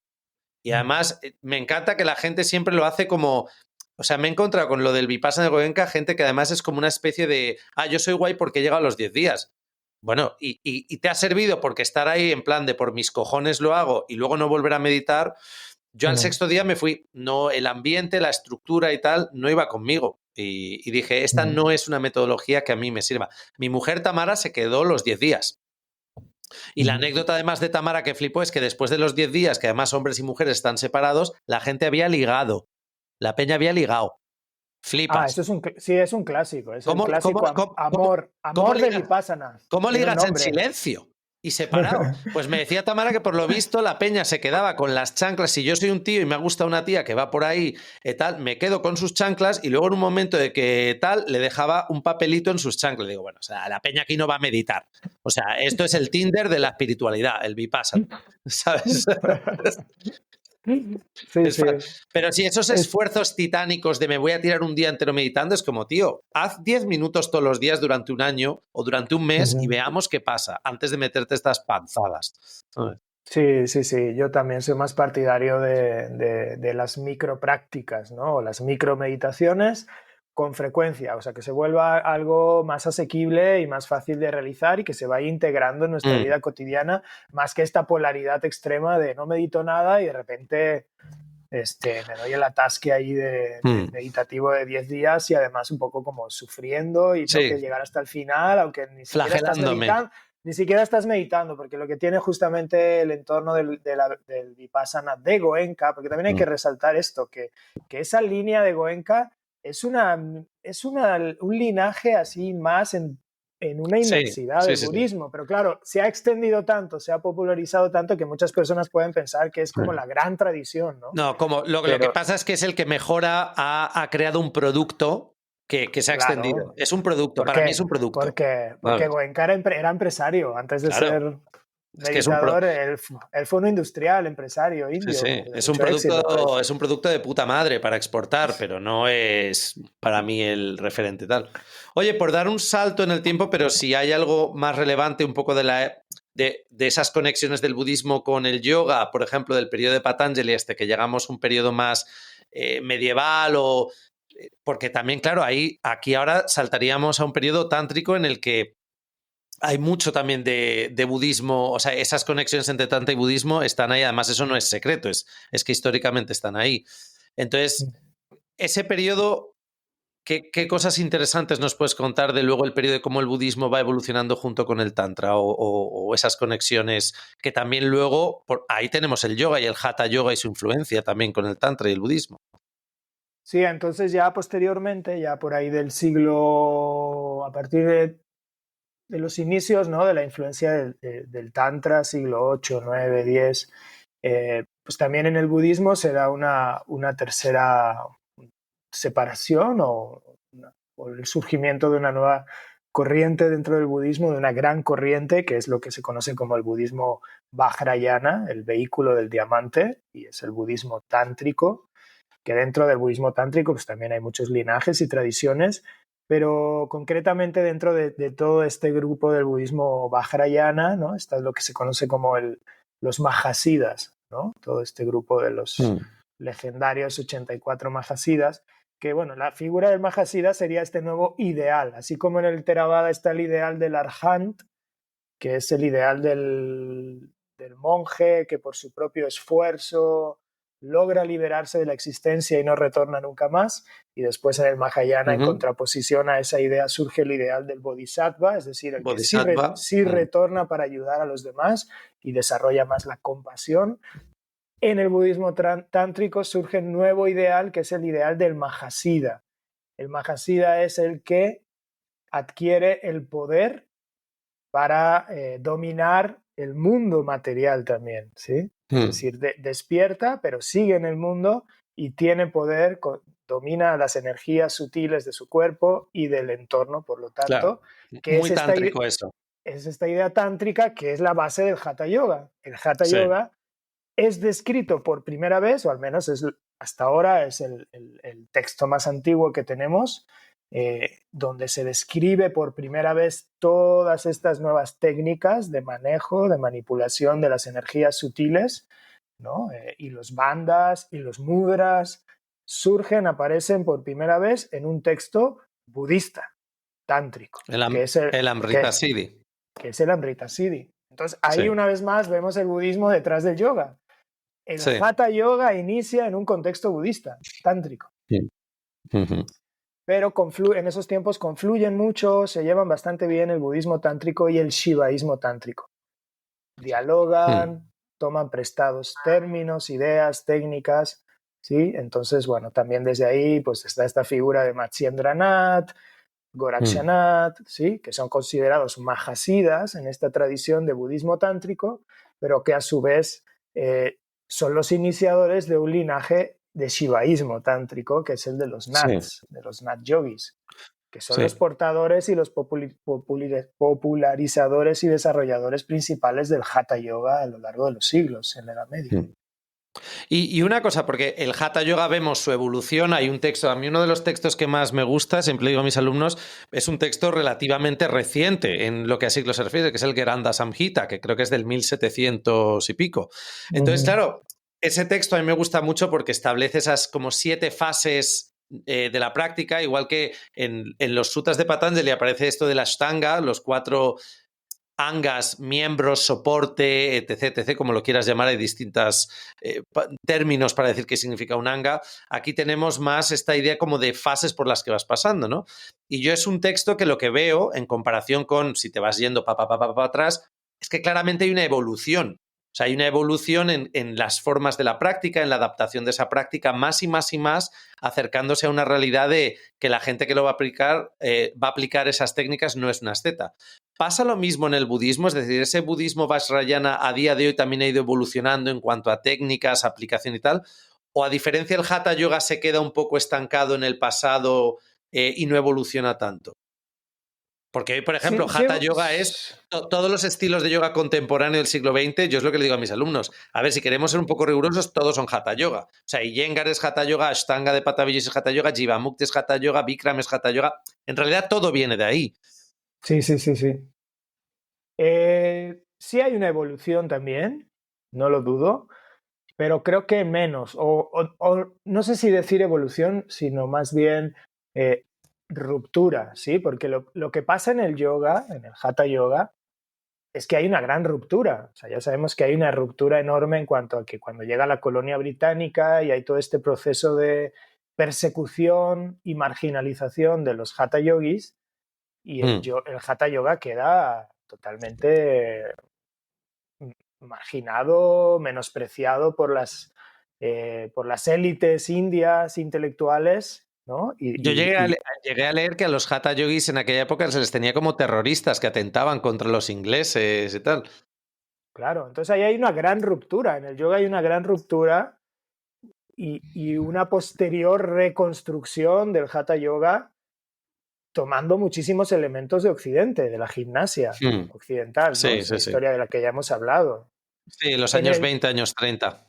Y mm, además me encanta que la gente siempre lo hace como... O sea, me he encontrado con lo del Vipassana de Goenka, gente que además es como una especie de... Ah, yo soy guay porque he llegado a los 10 días. Bueno, y te ha servido porque estar ahí en plan de por mis cojones lo hago y luego no volver a meditar. Yo al mm, sexto día me fui. No, el ambiente, la estructura y tal no iba conmigo. Y dije, esta mm, no es una metodología que a mí me sirva. Mi mujer Tamara se quedó los 10 días. Y la mm. anécdota además de Tamara que flipó es que después de los 10 días, que además hombres y mujeres están separados, la gente había ligado. La peña había ligado. Ah, Flipas. eso sí, es un clásico, es el ¿Cómo, cómo, clásico cómo, cómo, amor, cómo amor de ligas? Vipassana. ¿Cómo Tiene un ligas en nombre. silencio? Y separado. Pues me decía Tamara que por lo visto la peña se quedaba con las chanclas. Si yo soy un tío y me gusta una tía que va por ahí, tal, me quedo con sus chanclas y luego en un momento de que tal, le dejaba un papelito en sus chanclas. Digo, bueno, o sea, la peña aquí no va a meditar. O sea, esto es el Tinder de la espiritualidad, el Vipassana. ¿Sabes? Sí, Es sí. fa- Pero si esos Es, esfuerzos titánicos de me voy a tirar un día entero meditando, es como, tío, haz 10 minutos todos los días durante un año o durante un mes y ujú. veamos qué pasa antes de meterte estas panzadas. ¿Sabes? Sí, sí, sí. Yo también soy más partidario de las microprácticas, ¿no? O las micromeditaciones con frecuencia, o sea, que se vuelva algo más asequible y más fácil de realizar y que se vaya integrando en nuestra Mm, vida cotidiana, más que esta polaridad extrema de no medito nada y de repente me doy el atasque ahí de mm. meditativo de 10 días y además un poco como sufriendo y tengo Sí, que llegar hasta el final, aunque flagelándome. ni siquiera estás meditando, porque lo que tiene justamente el entorno del Vipassana de Goenka, porque también hay que Mm, resaltar esto, que esa línea de Goenka es un linaje así más en una Sí, inmensidad sí, del sí, sí. budismo, pero claro, se ha extendido tanto, se ha popularizado tanto que muchas personas pueden pensar que es como la gran tradición, ¿no? No, como lo que Pero, pasa es que es el que mejora ha creado un producto que se ha extendido. claro, Es un producto, ¿por para mí es qué? un producto. Porque ¿Sabes? Goenka era empresario, antes de Claro, ser es que es un meditador, él fue un industrial, empresario sí, indio sí, de mucho éxito. Entonces, es un producto de puta madre para exportar, pero no es para mí el referente tal. Oye, por dar un salto en el tiempo, pero si hay algo más relevante un poco de esas conexiones del budismo con el yoga, por ejemplo, del periodo de Patanjali hasta que llegamos a un periodo más medieval o porque también, claro, aquí ahora saltaríamos a un periodo tántrico en el que hay mucho también de budismo, o sea, esas conexiones entre tantra y budismo están ahí, además eso no es secreto, es que históricamente están ahí. Entonces, ese periodo, ¿qué cosas interesantes nos puedes contar de luego el periodo de cómo el budismo va evolucionando junto con el tantra o esas conexiones que también luego, ahí tenemos el yoga y el hatha yoga y su influencia también con el tantra y el budismo? sí, entonces ya posteriormente, ya por ahí del siglo, a partir de los inicios, ¿no? De la influencia del Tantra, siglo 8, 9, 10, pues también en el budismo se da una tercera separación o el surgimiento de una nueva corriente dentro del budismo, de una gran corriente, que es lo que se conoce como el budismo Vajrayana, el vehículo del diamante, y es el budismo tántrico, que dentro del budismo tántrico pues también hay muchos linajes y tradiciones, pero concretamente dentro de todo este grupo del budismo Vajrayana, ¿no? Está lo que se conoce como los Mahasidas, ¿no? Todo este grupo de los legendarios 84 Mahasidas, que bueno, la figura del Mahasida sería este nuevo ideal, así como en el Theravada está el ideal del Arhat, que es el ideal del monje que por su propio esfuerzo logra liberarse de la existencia y no retorna nunca más. Y después en el Mahayana, en contraposición a esa idea, surge el ideal del bodhisattva, es decir, el que Bodhisattva. sí retorna para ayudar a los demás y desarrolla más la compasión. En el budismo tántrico surge un nuevo ideal, que es el ideal del Mahasida. El Mahasida es el que adquiere el poder para dominar el mundo material también, ¿sí? Es decir, despierta, pero sigue en el mundo y tiene poder, domina las energías sutiles de su cuerpo y del entorno, por lo tanto, Claro, que muy tántrico eso. es esta idea tántrica que es la base del Hatha Yoga. El Hatha Sí. Yoga es descrito por primera vez, o al menos hasta ahora es el texto más antiguo que tenemos, donde se describe por primera vez todas estas nuevas técnicas de manejo, de manipulación de las energías sutiles, ¿no? Y los bandhas y los mudras aparecen por primera vez en un texto budista, tántrico, El Amrita Siddhi. que es el Amrita Siddhi. Entonces ahí Sí. una vez más vemos el budismo detrás del yoga. El Hatha Yoga inicia en un contexto budista, tántrico. Pero en esos tiempos confluyen mucho, se llevan bastante bien el budismo tántrico y el shivaísmo tántrico. Dialogan, toman prestados términos, ideas, técnicas, ¿sí? Entonces, bueno, también desde ahí pues está esta figura de Matsyendranath, Gorakshanath, ¿sí? Que son considerados mahasidas en esta tradición de budismo tántrico, pero que a su vez son los iniciadores de un linaje de shivaísmo tántrico, que es el de los Naths, de los Nath yogis, que son los portadores y los popularizadores y desarrolladores principales del Hatha Yoga a lo largo de los siglos en la Edad Media. Y una cosa, porque el Hatha Yoga vemos su evolución, hay un texto, a mí uno de los textos que más me gusta, siempre digo a mis alumnos, es un texto relativamente reciente en lo que a siglos se refiere, que es el Gheranda Samhita, que creo que es del 1700 y pico. Entonces, claro, ese texto a mí me gusta mucho porque establece esas como 7 fases de la práctica, igual que en los sutras de Patanjali aparece esto de la Ashtanga, los 4 angas, miembros, soporte, etc., etc., como lo quieras llamar, hay distintos términos para decir qué significa un anga. Aquí tenemos más esta idea como de fases por las que vas pasando, ¿no? Y yo es un texto que lo que veo, en comparación con si te vas yendo para atrás, es que claramente hay una evolución. O sea, hay una evolución en las formas de la práctica, en la adaptación de esa práctica, más y más y más, acercándose a una realidad de que la gente que lo va a aplicar esas técnicas no es una asceta. ¿Pasa lo mismo en el budismo? Es decir, ¿ese budismo vajrayana a día de hoy también ha ido evolucionando en cuanto a técnicas, aplicación y tal? ¿O a diferencia del Hatha Yoga se queda un poco estancado en el pasado y no evoluciona tanto? Porque hoy, por ejemplo, Sí, sí, Hatha Yoga es todos los estilos de yoga contemporáneo del siglo XX. Yo es lo que le digo a mis alumnos. A ver, si queremos ser un poco rigurosos, todos son Hatha Yoga. O sea, Iyengar es Hatha Yoga, Ashtanga de Patanjali es Hatha Yoga, Jivamukti es Hatha Yoga, Bikram es Hatha Yoga. En realidad todo viene de ahí. sí, sí, sí, sí. Sí hay una evolución también, no lo dudo, pero creo que menos, o no sé si decir evolución, sino más bien eh, ruptura, ¿sí? Porque lo que pasa en el yoga, en el Hatha Yoga, es que hay una gran ruptura. O sea, ya sabemos que hay una ruptura enorme en cuanto a que cuando llega la colonia británica y hay todo este proceso de persecución y marginalización de los Hatha Yogis, y el Hatha Yoga queda totalmente marginado, menospreciado por las élites indias intelectuales, ¿no? Yo llegué a leer que a los Hatha Yogis en aquella época se les tenía como terroristas que atentaban contra los ingleses y tal. Claro, entonces ahí hay una gran ruptura, en el yoga hay una gran ruptura y una posterior reconstrucción del Hatha Yoga tomando muchísimos elementos de Occidente, de la gimnasia occidental, ¿no? Sí, Esa sí, sí. historia de la que ya hemos hablado. Sí, los En años el, 20, años 30.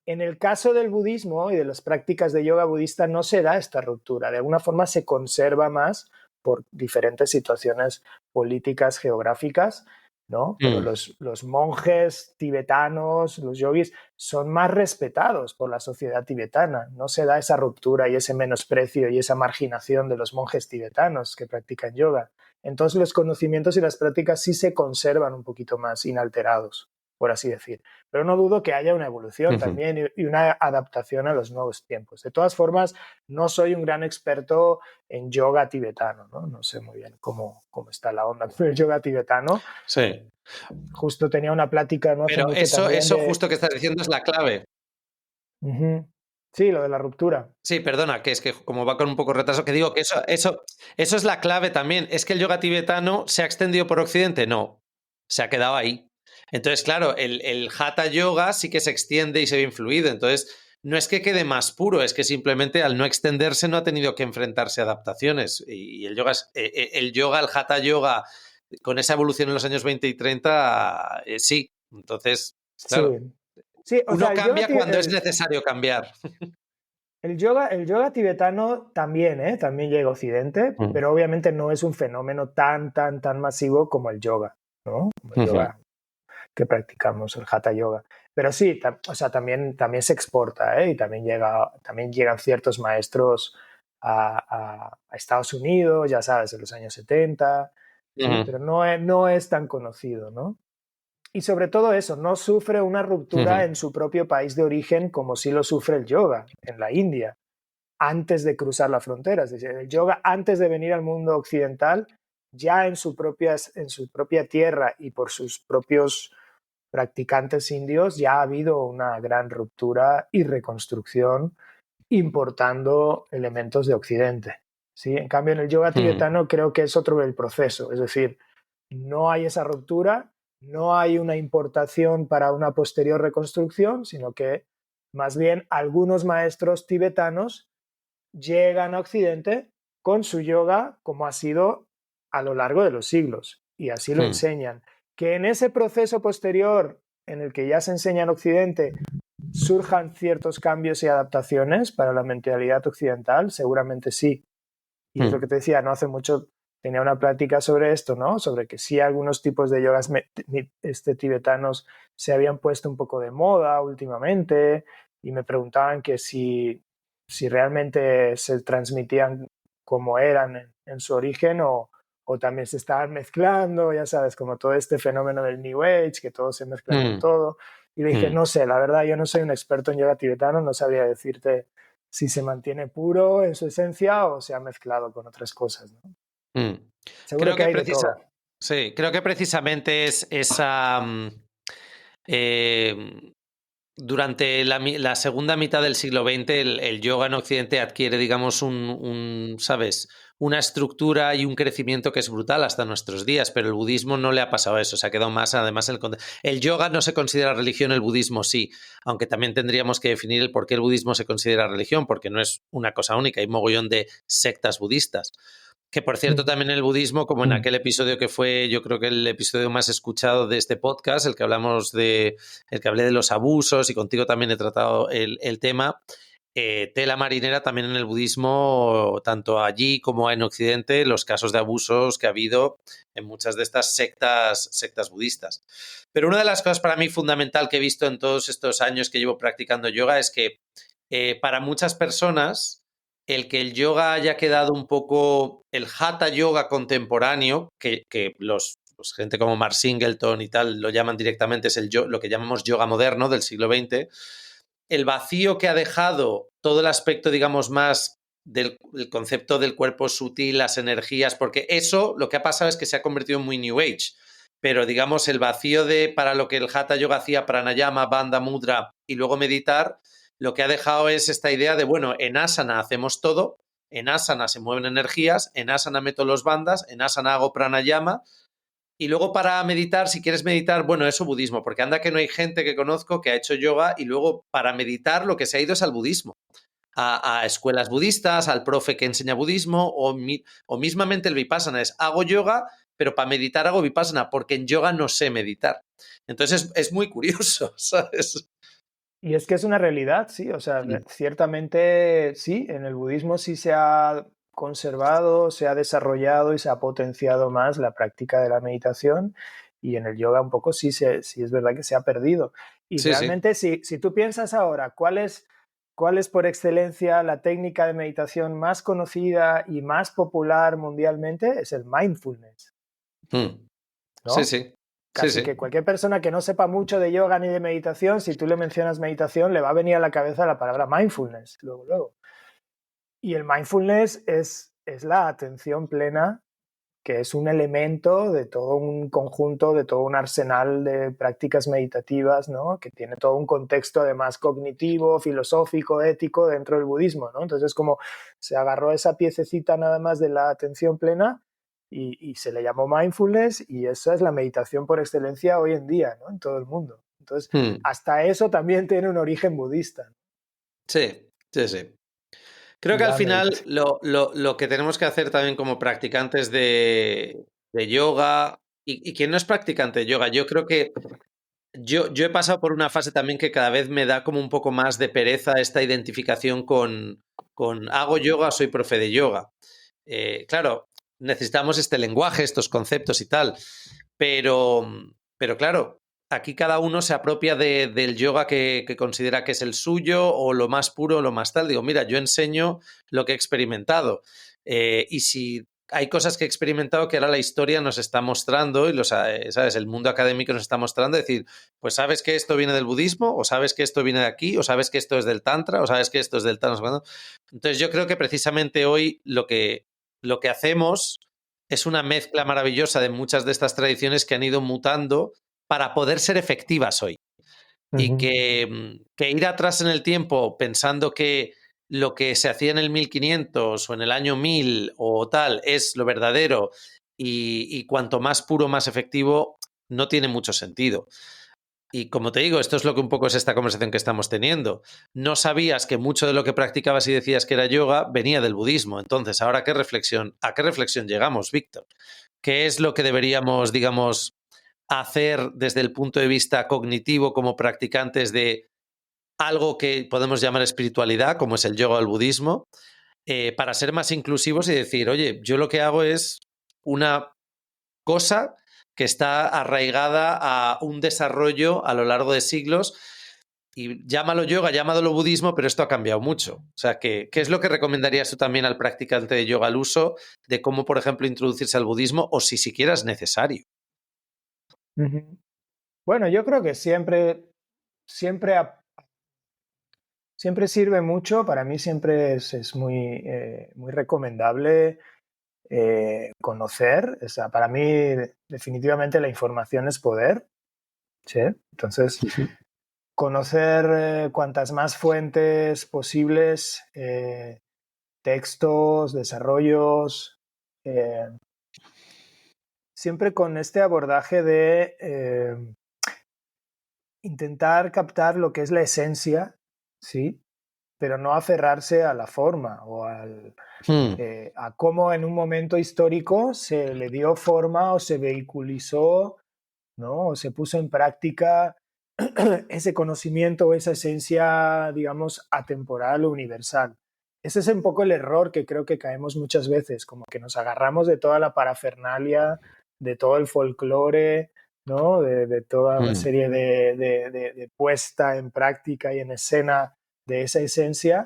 en el caso del budismo y de las prácticas de yoga budista no se da esta ruptura, de alguna forma se conserva más por diferentes situaciones políticas, geográficas, ¿no? Pero los monjes tibetanos, los yogis, son más respetados por la sociedad tibetana. No se da esa ruptura y ese menosprecio y esa marginación de los monjes tibetanos que practican yoga. Entonces los conocimientos y las prácticas sí se conservan un poquito más inalterados, por así decir. Pero no dudo que haya una evolución también y una adaptación a los nuevos tiempos. De todas formas, no soy un gran experto en yoga tibetano, ¿no? No sé muy bien cómo está la onda con el yoga tibetano. Sí. Justo tenía una plática no hace Pero mucho eso, también eso de... justo que estás diciendo es la clave. Sí, lo de la ruptura. Sí, perdona, que es que como va con un poco de retraso, que digo que eso es la clave también. ¿Es que el yoga tibetano se ha extendido por Occidente? No, se ha quedado ahí. Entonces, claro, el Hatha Yoga sí que se extiende y se ve influido. Entonces, no es que quede más puro, es que simplemente al no extenderse no ha tenido que enfrentarse a adaptaciones. Y el yoga, el Hatha Yoga, con esa evolución en los años 20 y 30, sí. Entonces, Sí, claro, sí, o uno sea, cambia cuando es necesario cambiar. el yoga tibetano también, también llega a Occidente, pero obviamente no es un fenómeno tan masivo como el yoga, ¿no? Como el yoga que practicamos, el Hatha Yoga. Pero sí, o sea, también se exporta, y también llegan ciertos maestros a Estados Unidos, ya sabes, en los años 70, ¿sí? Pero no es tan conocido, ¿no? Y sobre todo eso, no sufre una ruptura en su propio país de origen como sí lo sufre el yoga en la India, antes de cruzar la frontera. Es decir, el yoga antes de venir al mundo occidental, ya en su propia tierra y por sus propios practicantes indios, ya ha habido una gran ruptura y reconstrucción importando elementos de Occidente. ¿Sí? En cambio, en el yoga tibetano creo que es otro el proceso, es decir, no hay esa ruptura, no hay una importación para una posterior reconstrucción, sino que más bien algunos maestros tibetanos llegan a Occidente con su yoga como ha sido a lo largo de los siglos y así lo enseñan. Que en ese proceso posterior en el que ya se enseña en Occidente surjan ciertos cambios y adaptaciones para la mentalidad occidental, seguramente sí. Y es lo que te decía, no hace mucho tenía una plática sobre esto, ¿no? Sobre que sí algunos tipos de yogas tibetanos se habían puesto un poco de moda últimamente y me preguntaban que si realmente se transmitían como eran en su origen o también se estaban mezclando, ya sabes, como todo este fenómeno del New Age, que todo se mezcla con todo. Y le dije, no sé, la verdad, yo no soy un experto en yoga tibetano, no sabría decirte si se mantiene puro en su esencia o se ha mezclado con otras cosas, ¿no? Seguro Creo que que hay de todo. Sí, creo que precisamente es esa Durante la segunda mitad del siglo XX, el yoga en Occidente adquiere, digamos, ¿sabes? Una estructura y un crecimiento que es brutal hasta nuestros días, pero el budismo no le ha pasado eso, se ha quedado más, además, el yoga no se considera religión, el budismo sí, aunque también tendríamos que definir el por qué el budismo se considera religión, porque no es una cosa única, hay mogollón de sectas budistas. Que por cierto, también el budismo, como en aquel episodio que fue, yo creo que el episodio más escuchado de este podcast, el que hablé de los abusos y contigo también he tratado el tema, tela marinera también en el budismo, tanto allí como en Occidente, los casos de abusos que ha habido en muchas de estas sectas budistas. Pero una de las cosas para mí fundamental que he visto en todos estos años que llevo practicando yoga es que para muchas personas el que el yoga haya quedado un poco el hatha yoga contemporáneo, que pues gente como Mark Singleton y tal lo llaman directamente, es lo que llamamos yoga moderno del siglo XX, el vacío que ha dejado todo el aspecto, digamos, más del concepto del cuerpo sutil, las energías, porque eso lo que ha pasado es que se ha convertido en muy New Age, pero digamos el vacío para lo que el hatha yoga hacía, pranayama, bandha, mudra y luego meditar, lo que ha dejado es esta idea de, bueno, en asana hacemos todo, en asana se mueven energías, en asana meto los bandas, en asana hago pranayama, y luego para meditar, si quieres meditar, bueno, eso budismo, porque anda que no hay gente que conozco que ha hecho yoga y luego para meditar lo que se ha ido es al budismo, a escuelas budistas, al profe que enseña budismo o mismamente el vipassana es hago yoga, pero para meditar hago vipassana, porque en yoga no sé meditar. Entonces es muy curioso, ¿sabes? Y es que es una realidad, sí, o sea, ciertamente sí, en el budismo sí se ha conservado, se ha desarrollado y se ha potenciado más la práctica de la meditación y en el yoga un poco sí es verdad que se ha perdido. Y Sí, sí. realmente si tú piensas ahora cuál es por excelencia la técnica de meditación más conocida y más popular mundialmente, es el mindfulness, Sí, ¿no? sí. Sí, Casi sí. que cualquier persona que no sepa mucho de yoga ni de meditación, si tú le mencionas meditación, le va a venir a la cabeza la palabra mindfulness, luego. Y el mindfulness es la atención plena, que es un elemento de todo un conjunto, de todo un arsenal de prácticas meditativas, ¿no? Que tiene todo un contexto además cognitivo, filosófico, ético dentro del budismo, ¿no? Entonces, como se agarró esa piececita nada más de la atención plena y se le llamó mindfulness y esa es la meditación por excelencia hoy en día, ¿no? En todo el mundo. Entonces, hasta eso también tiene un origen budista. Sí, sí, sí. Creo que al La final meditación. lo que tenemos que hacer también como practicantes de yoga y quien no es practicante de yoga, yo creo que yo he pasado por una fase también que cada vez me da como un poco más de pereza esta identificación con hago yoga, soy profe de yoga. Claro, necesitamos este lenguaje, estos conceptos y tal, pero, pero claro, aquí cada uno se apropia del yoga que considera que es el suyo o lo más puro o lo más tal. Digo, mira, yo enseño lo que he experimentado. Y si hay cosas que he experimentado que ahora la historia nos está mostrando y ¿sabes? El mundo académico nos está mostrando, decir, pues sabes que esto viene del budismo, o sabes que esto viene de aquí, o sabes que esto es del tantra, o sabes que esto es del tantra. Entonces yo creo que precisamente hoy lo que hacemos es una mezcla maravillosa de muchas de estas tradiciones que han ido mutando para poder ser efectivas hoy. Y que ir atrás en el tiempo pensando que lo que se hacía en el 1500 o en el año 1000 o tal es lo verdadero y cuanto más puro, más efectivo, no tiene mucho sentido. Y como te digo, esto es lo que un poco es esta conversación que estamos teniendo. No sabías que mucho de lo que practicabas y decías que era yoga venía del budismo. Entonces, ¿ahora a qué reflexión llegamos, Víctor? ¿Qué es lo que deberíamos, digamos, hacer desde el punto de vista cognitivo como practicantes de algo que podemos llamar espiritualidad, como es el yoga o el budismo, para ser más inclusivos y decir, oye, yo lo que hago es una cosa que está arraigada a un desarrollo a lo largo de siglos y llámalo yoga, llámalo budismo, pero esto ha cambiado mucho. O sea, ¿qué es lo que recomendarías tú también al practicante de yoga al uso de cómo, por ejemplo, introducirse al budismo o si siquiera es necesario? Bueno, yo creo que siempre, siempre sirve mucho, para mí siempre es muy recomendable conocer, o sea, para mí definitivamente la información es poder ¿sí? Entonces, conocer cuantas más fuentes posibles, textos, desarrollos, siempre con este abordaje de intentar captar lo que es la esencia, ¿sí? Pero no aferrarse a la forma o a cómo en un momento histórico se le dio forma o se vehiculizó, ¿no? O se puso en práctica ese conocimiento o esa esencia, digamos, atemporal o universal. Ese es un poco el error que creo que caemos muchas veces, como que nos agarramos de toda la parafernalia, de todo el folclore, ¿no? De toda una serie de puesta en práctica y en escena de esa esencia,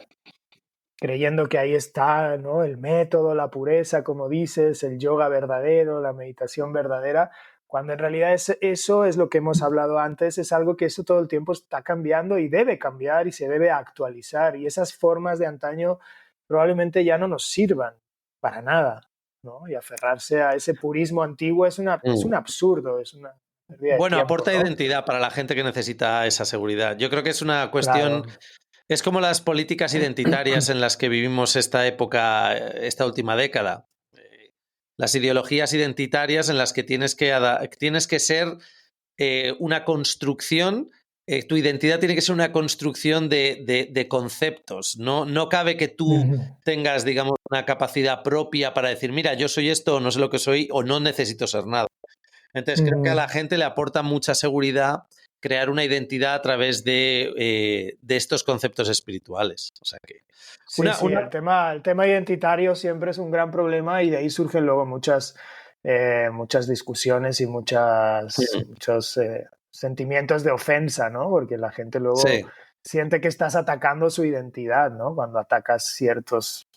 creyendo que ahí está, ¿no? El método, la pureza, como dices, el yoga verdadero, la meditación verdadera, cuando en realidad eso es lo que hemos hablado antes, es algo que eso todo el tiempo está cambiando y debe cambiar y se debe actualizar, y esas formas de antaño probablemente ya no nos sirvan para nada, ¿no? Y aferrarse a ese purismo antiguo es un absurdo, es una pérdida de Bueno, tiempo, aporta ¿no? identidad para la gente que necesita esa seguridad. Yo creo que es una cuestión, Claro. es como las políticas identitarias en las que vivimos esta época, esta última década. Las ideologías identitarias en las que tienes que ser una construcción, tu identidad tiene que ser una construcción de conceptos. No cabe que tú tengas, digamos, una capacidad propia para decir, mira, yo soy esto, o no sé lo que soy, o no necesito ser nada. Entonces creo que a la gente le aporta mucha seguridad crear una identidad a través de estos conceptos espirituales. O sea que Sí, sí, el tema identitario siempre es un gran problema y de ahí surgen luego muchas discusiones y muchos sentimientos de ofensa, ¿no? Porque la gente luego sí. siente que estás atacando su identidad, ¿no? Cuando atacas ciertos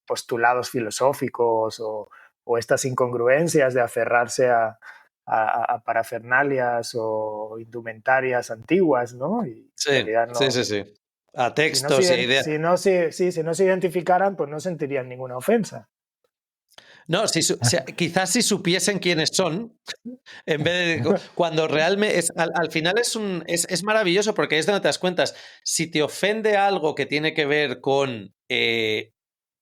postulados filosóficos o estas incongruencias de aferrarse a parafernalias o indumentarias antiguas, ¿no? Y en Sí, realidad sí, no, sí, sí. A textos e ideas. si no se identificaran, pues no sentirían ninguna ofensa. No, quizás si supiesen quiénes son, en vez de cuando realmente al final es maravilloso porque es donde te das cuenta. Si te ofende algo que tiene que ver con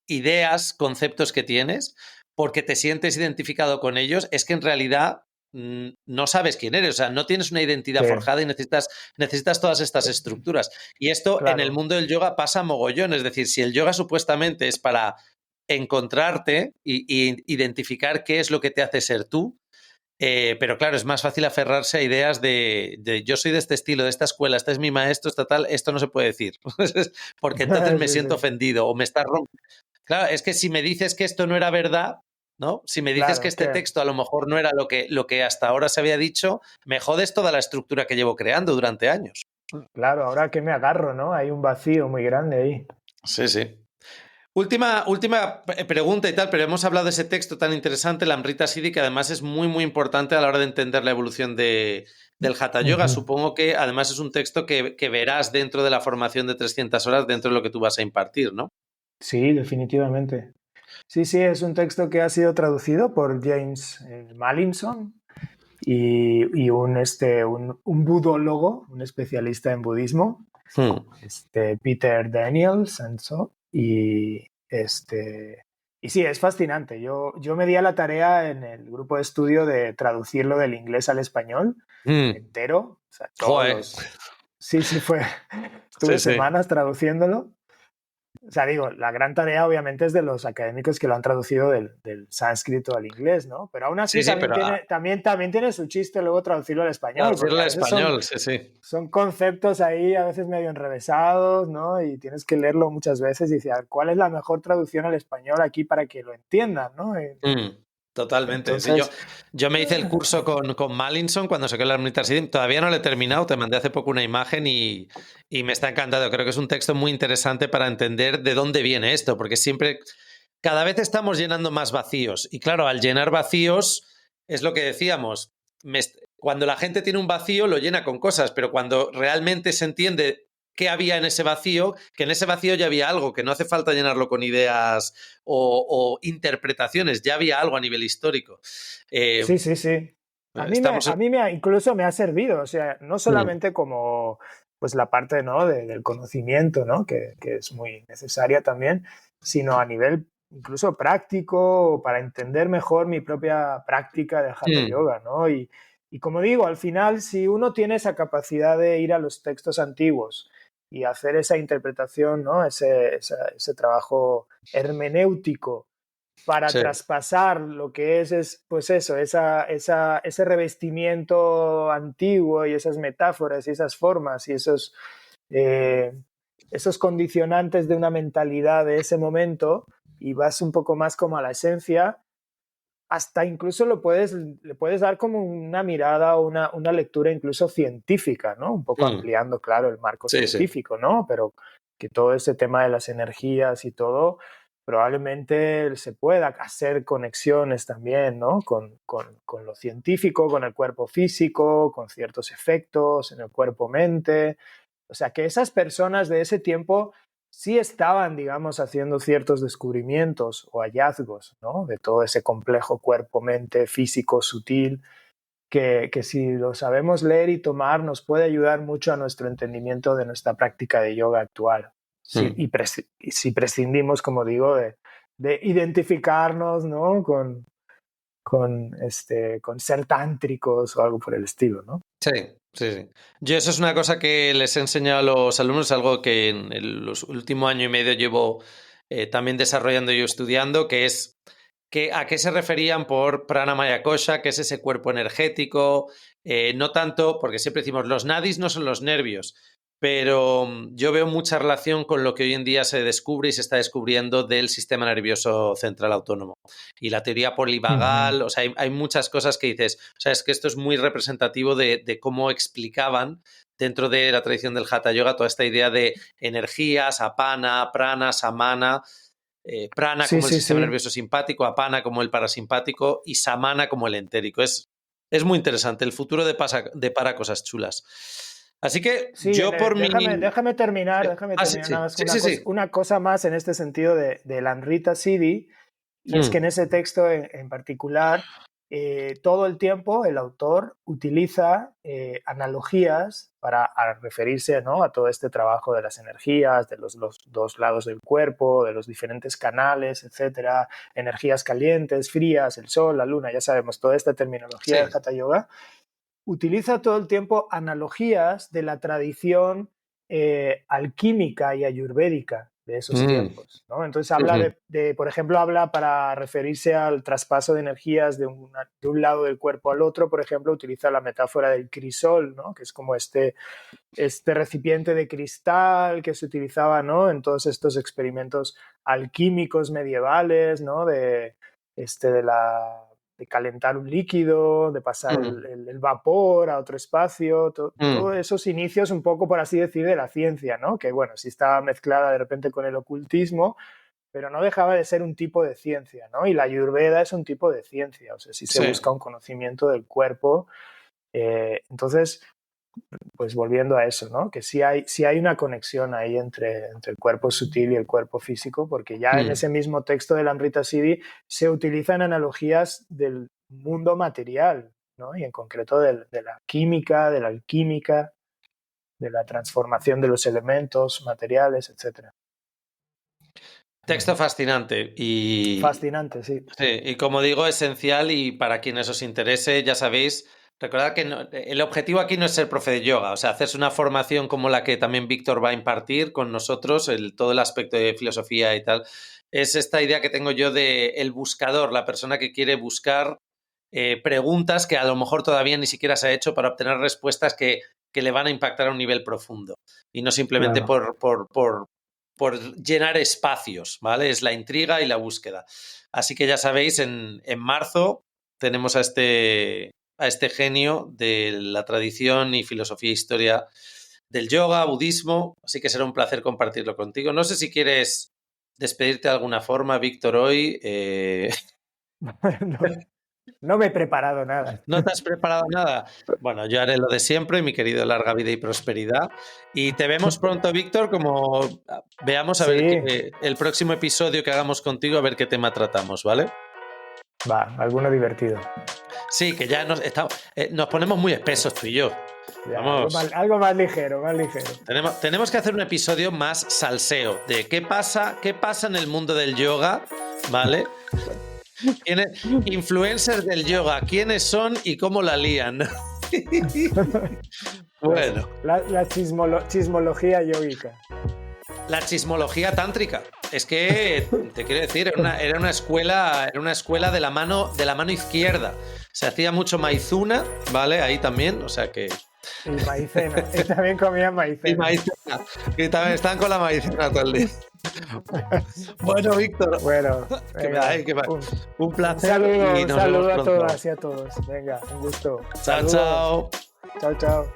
ideas, conceptos que tienes, porque te sientes identificado con ellos, es que en realidad no sabes quién eres, o sea, no tienes una identidad Sí, forjada y necesitas todas estas estructuras. Y esto en el claro. mundo del yoga pasa mogollón, es decir, si el yoga supuestamente es para encontrarte y identificar qué es lo que te hace ser tú, pero claro, es más fácil aferrarse a ideas de yo soy de este estilo, de esta escuela, este es mi maestro, esta tal, esto no se puede decir, porque entonces me Sí, siento sí. ofendido o me está rompiendo. Claro, es que si me dices que esto no era verdad, ¿no? Si me dices que Claro, este texto a lo mejor no era lo que hasta ahora se había dicho, me jodes toda la estructura que llevo creando durante años. claro, ahora que me agarro, ¿no? Hay un vacío muy grande ahí. Sí, sí. Última pregunta y tal, pero hemos hablado de ese texto tan interesante, la Amrita Siddhi, que además es muy, muy importante a la hora de entender la evolución del Hatha Yoga. Supongo que además es un texto que verás dentro de la formación de 300 horas, dentro de lo que tú vas a impartir, ¿no? Sí, definitivamente. Sí, sí, es un texto que ha sido traducido por James Mallinson y un budólogo, un especialista en budismo, Peter Daniels y sí, es fascinante. Yo me di a la tarea en el grupo de estudio de traducirlo del inglés al español entero, o sea, todos Joder. los... Sí, sí, estuve Sí, sí. semanas traduciéndolo. O sea, digo, la gran tarea obviamente es de los académicos que lo han traducido del sánscrito al inglés, ¿no? Pero aún Sí, así sí, también pero también tiene su chiste luego traducirlo al español, traducirlo porque a al veces español, sí, sí. son conceptos ahí a veces medio enrevesados, ¿no? Y tienes que leerlo muchas veces y decir, a ver, ¿cuál es la mejor traducción al español aquí para que lo entiendan, ¿no? Totalmente. Sí, Entonces, yo me hice el curso con Mallinson cuando saqué la Amrita Siddhi. Todavía no lo he terminado, te mandé hace poco una imagen y me está encantado. Creo que es un texto muy interesante para entender de dónde viene esto, porque siempre, cada vez estamos llenando más vacíos. Y claro, al llenar vacíos, es lo que decíamos, cuando la gente tiene un vacío lo llena con cosas, pero cuando realmente se entiende qué había en ese vacío, que en ese vacío ya había algo, que no hace falta llenarlo con ideas o interpretaciones, ya había algo a nivel histórico. sí, sí, sí. Estamos... Incluso me ha servido, o sea, no solamente como pues la parte, ¿no? del conocimiento, ¿no? Que es muy necesaria también, sino a nivel incluso práctico, para entender mejor mi propia práctica de Hatha Yoga, ¿no? Y como digo, al final, si uno tiene esa capacidad de ir a los textos antiguos y hacer esa interpretación, ¿no? Ese trabajo hermenéutico para traspasar lo que es pues eso, ese revestimiento antiguo y esas metáforas y esas formas y esos condicionantes de una mentalidad de ese momento, y vas un poco más como a la esencia, hasta incluso le puedes dar como una mirada o una lectura incluso científica, ¿no? Un poco ampliando, claro, el marco científico, ¿no? Pero que todo ese tema de las energías y todo, probablemente se pueda hacer conexiones también, ¿no? Con lo científico, con el cuerpo físico, con ciertos efectos en el cuerpo-mente. O sea, que esas personas de ese tiempo sí estaban, digamos, haciendo ciertos descubrimientos o hallazgos, ¿no? De todo ese complejo cuerpo-mente físico sutil que si lo sabemos leer y tomar nos puede ayudar mucho a nuestro entendimiento de nuestra práctica de yoga actual. Sí, y si prescindimos, como digo, de identificarnos, ¿no? con ser tántricos o algo por el estilo, ¿no? Sí. Yo eso es una cosa que les he enseñado a los alumnos, algo que en el último año y medio llevo también desarrollando y estudiando, que es a qué se referían por pranamaya kosha, que es ese cuerpo energético, no tanto, porque siempre decimos los nadis no son los nervios, pero yo veo mucha relación con lo que hoy en día se descubre y se está descubriendo del sistema nervioso central autónomo. Y la teoría polivagal, o sea, hay muchas cosas que dices, o sea, es que esto es muy representativo de cómo explicaban dentro de la tradición del Hatha Yoga toda esta idea de energías, apana, prana, samana, prana como el sistema nervioso simpático, apana como el parasimpático y samana como el entérico. Es muy interesante, el futuro depara cosas chulas. Así que yo por déjame terminar una cosa más en este sentido de la Amrita Siddhi, y es que en ese texto en particular todo el tiempo el autor utiliza analogías para referirse, ¿no? A todo este trabajo de las energías, de los dos lados del cuerpo, de los diferentes canales, etcétera, energías calientes, frías, el sol, la luna, ya sabemos, toda esta terminología del Hatha Yoga. Utiliza todo el tiempo analogías de la tradición alquímica y ayurvédica de esos tiempos, ¿no? Entonces habla por ejemplo, habla para referirse al traspaso de energías de un lado del cuerpo al otro, por ejemplo, utiliza la metáfora del crisol, ¿no? Que es como este recipiente de cristal que se utilizaba, ¿no? En todos estos experimentos alquímicos medievales, ¿no? De calentar un líquido, de pasar el vapor a otro espacio, todos esos inicios un poco, por así decir, de la ciencia, ¿no? Que, bueno, sí estaba mezclada de repente con el ocultismo, pero no dejaba de ser un tipo de ciencia, ¿no? Y la Ayurveda es un tipo de ciencia, o sea, sí se busca un conocimiento del cuerpo. Entonces, pues volviendo a eso, ¿no? Que sí hay una conexión ahí entre el cuerpo sutil y el cuerpo físico, porque ya en ese mismo texto del Amrita Siddhi se utilizan analogías del mundo material, ¿no? Y en concreto de la química, de la alquímica, de la transformación de los elementos materiales, etc. Texto fascinante y... Fascinante, sí. Sí, y como digo, esencial, y para quienes os interese, ya sabéis, recordad que el objetivo aquí no es ser profe de yoga, o sea, hacerse una formación como la que también Víctor va a impartir con nosotros, todo el aspecto de filosofía y tal. Es esta idea que tengo yo de el buscador, la persona que quiere buscar preguntas que a lo mejor todavía ni siquiera se ha hecho para obtener respuestas que le van a impactar a un nivel profundo y no simplemente por llenar espacios, ¿vale? Es la intriga y la búsqueda. Así que ya sabéis, en marzo tenemos a este genio de la tradición y filosofía e historia del yoga, budismo, así que será un placer compartirlo contigo. No sé si quieres despedirte de alguna forma, Víctor, hoy. No me he preparado nada. ¿No te has preparado nada? Bueno, yo haré lo de siempre, mi querido, larga vida y prosperidad. Y te vemos pronto, Víctor, como veamos a ver el próximo episodio que hagamos contigo, a ver qué tema tratamos, ¿vale? Va, alguno divertido. Sí, que ya nos ponemos muy espesos tú y yo. Ya, Vamos. algo más ligero, más ligero. Tenemos que hacer un episodio más salseo de qué pasa en el mundo del yoga, ¿vale? Influencers del yoga, quiénes son y cómo la lían. Bueno. La chismología yógica. La chismología tántrica. Es que, te quiero decir, era una escuela de la mano izquierda. Se hacía mucho maizuna, ¿vale? Ahí también, o sea que... Y maicena. Y también comían maicena. Y maicena. Y también estaban con la maicena todo el día. Bueno, Víctor. Bueno, venga, un placer. Un saludo a todas y a todos. Venga, un gusto. Chao, Saludos. chao. Chao, chao.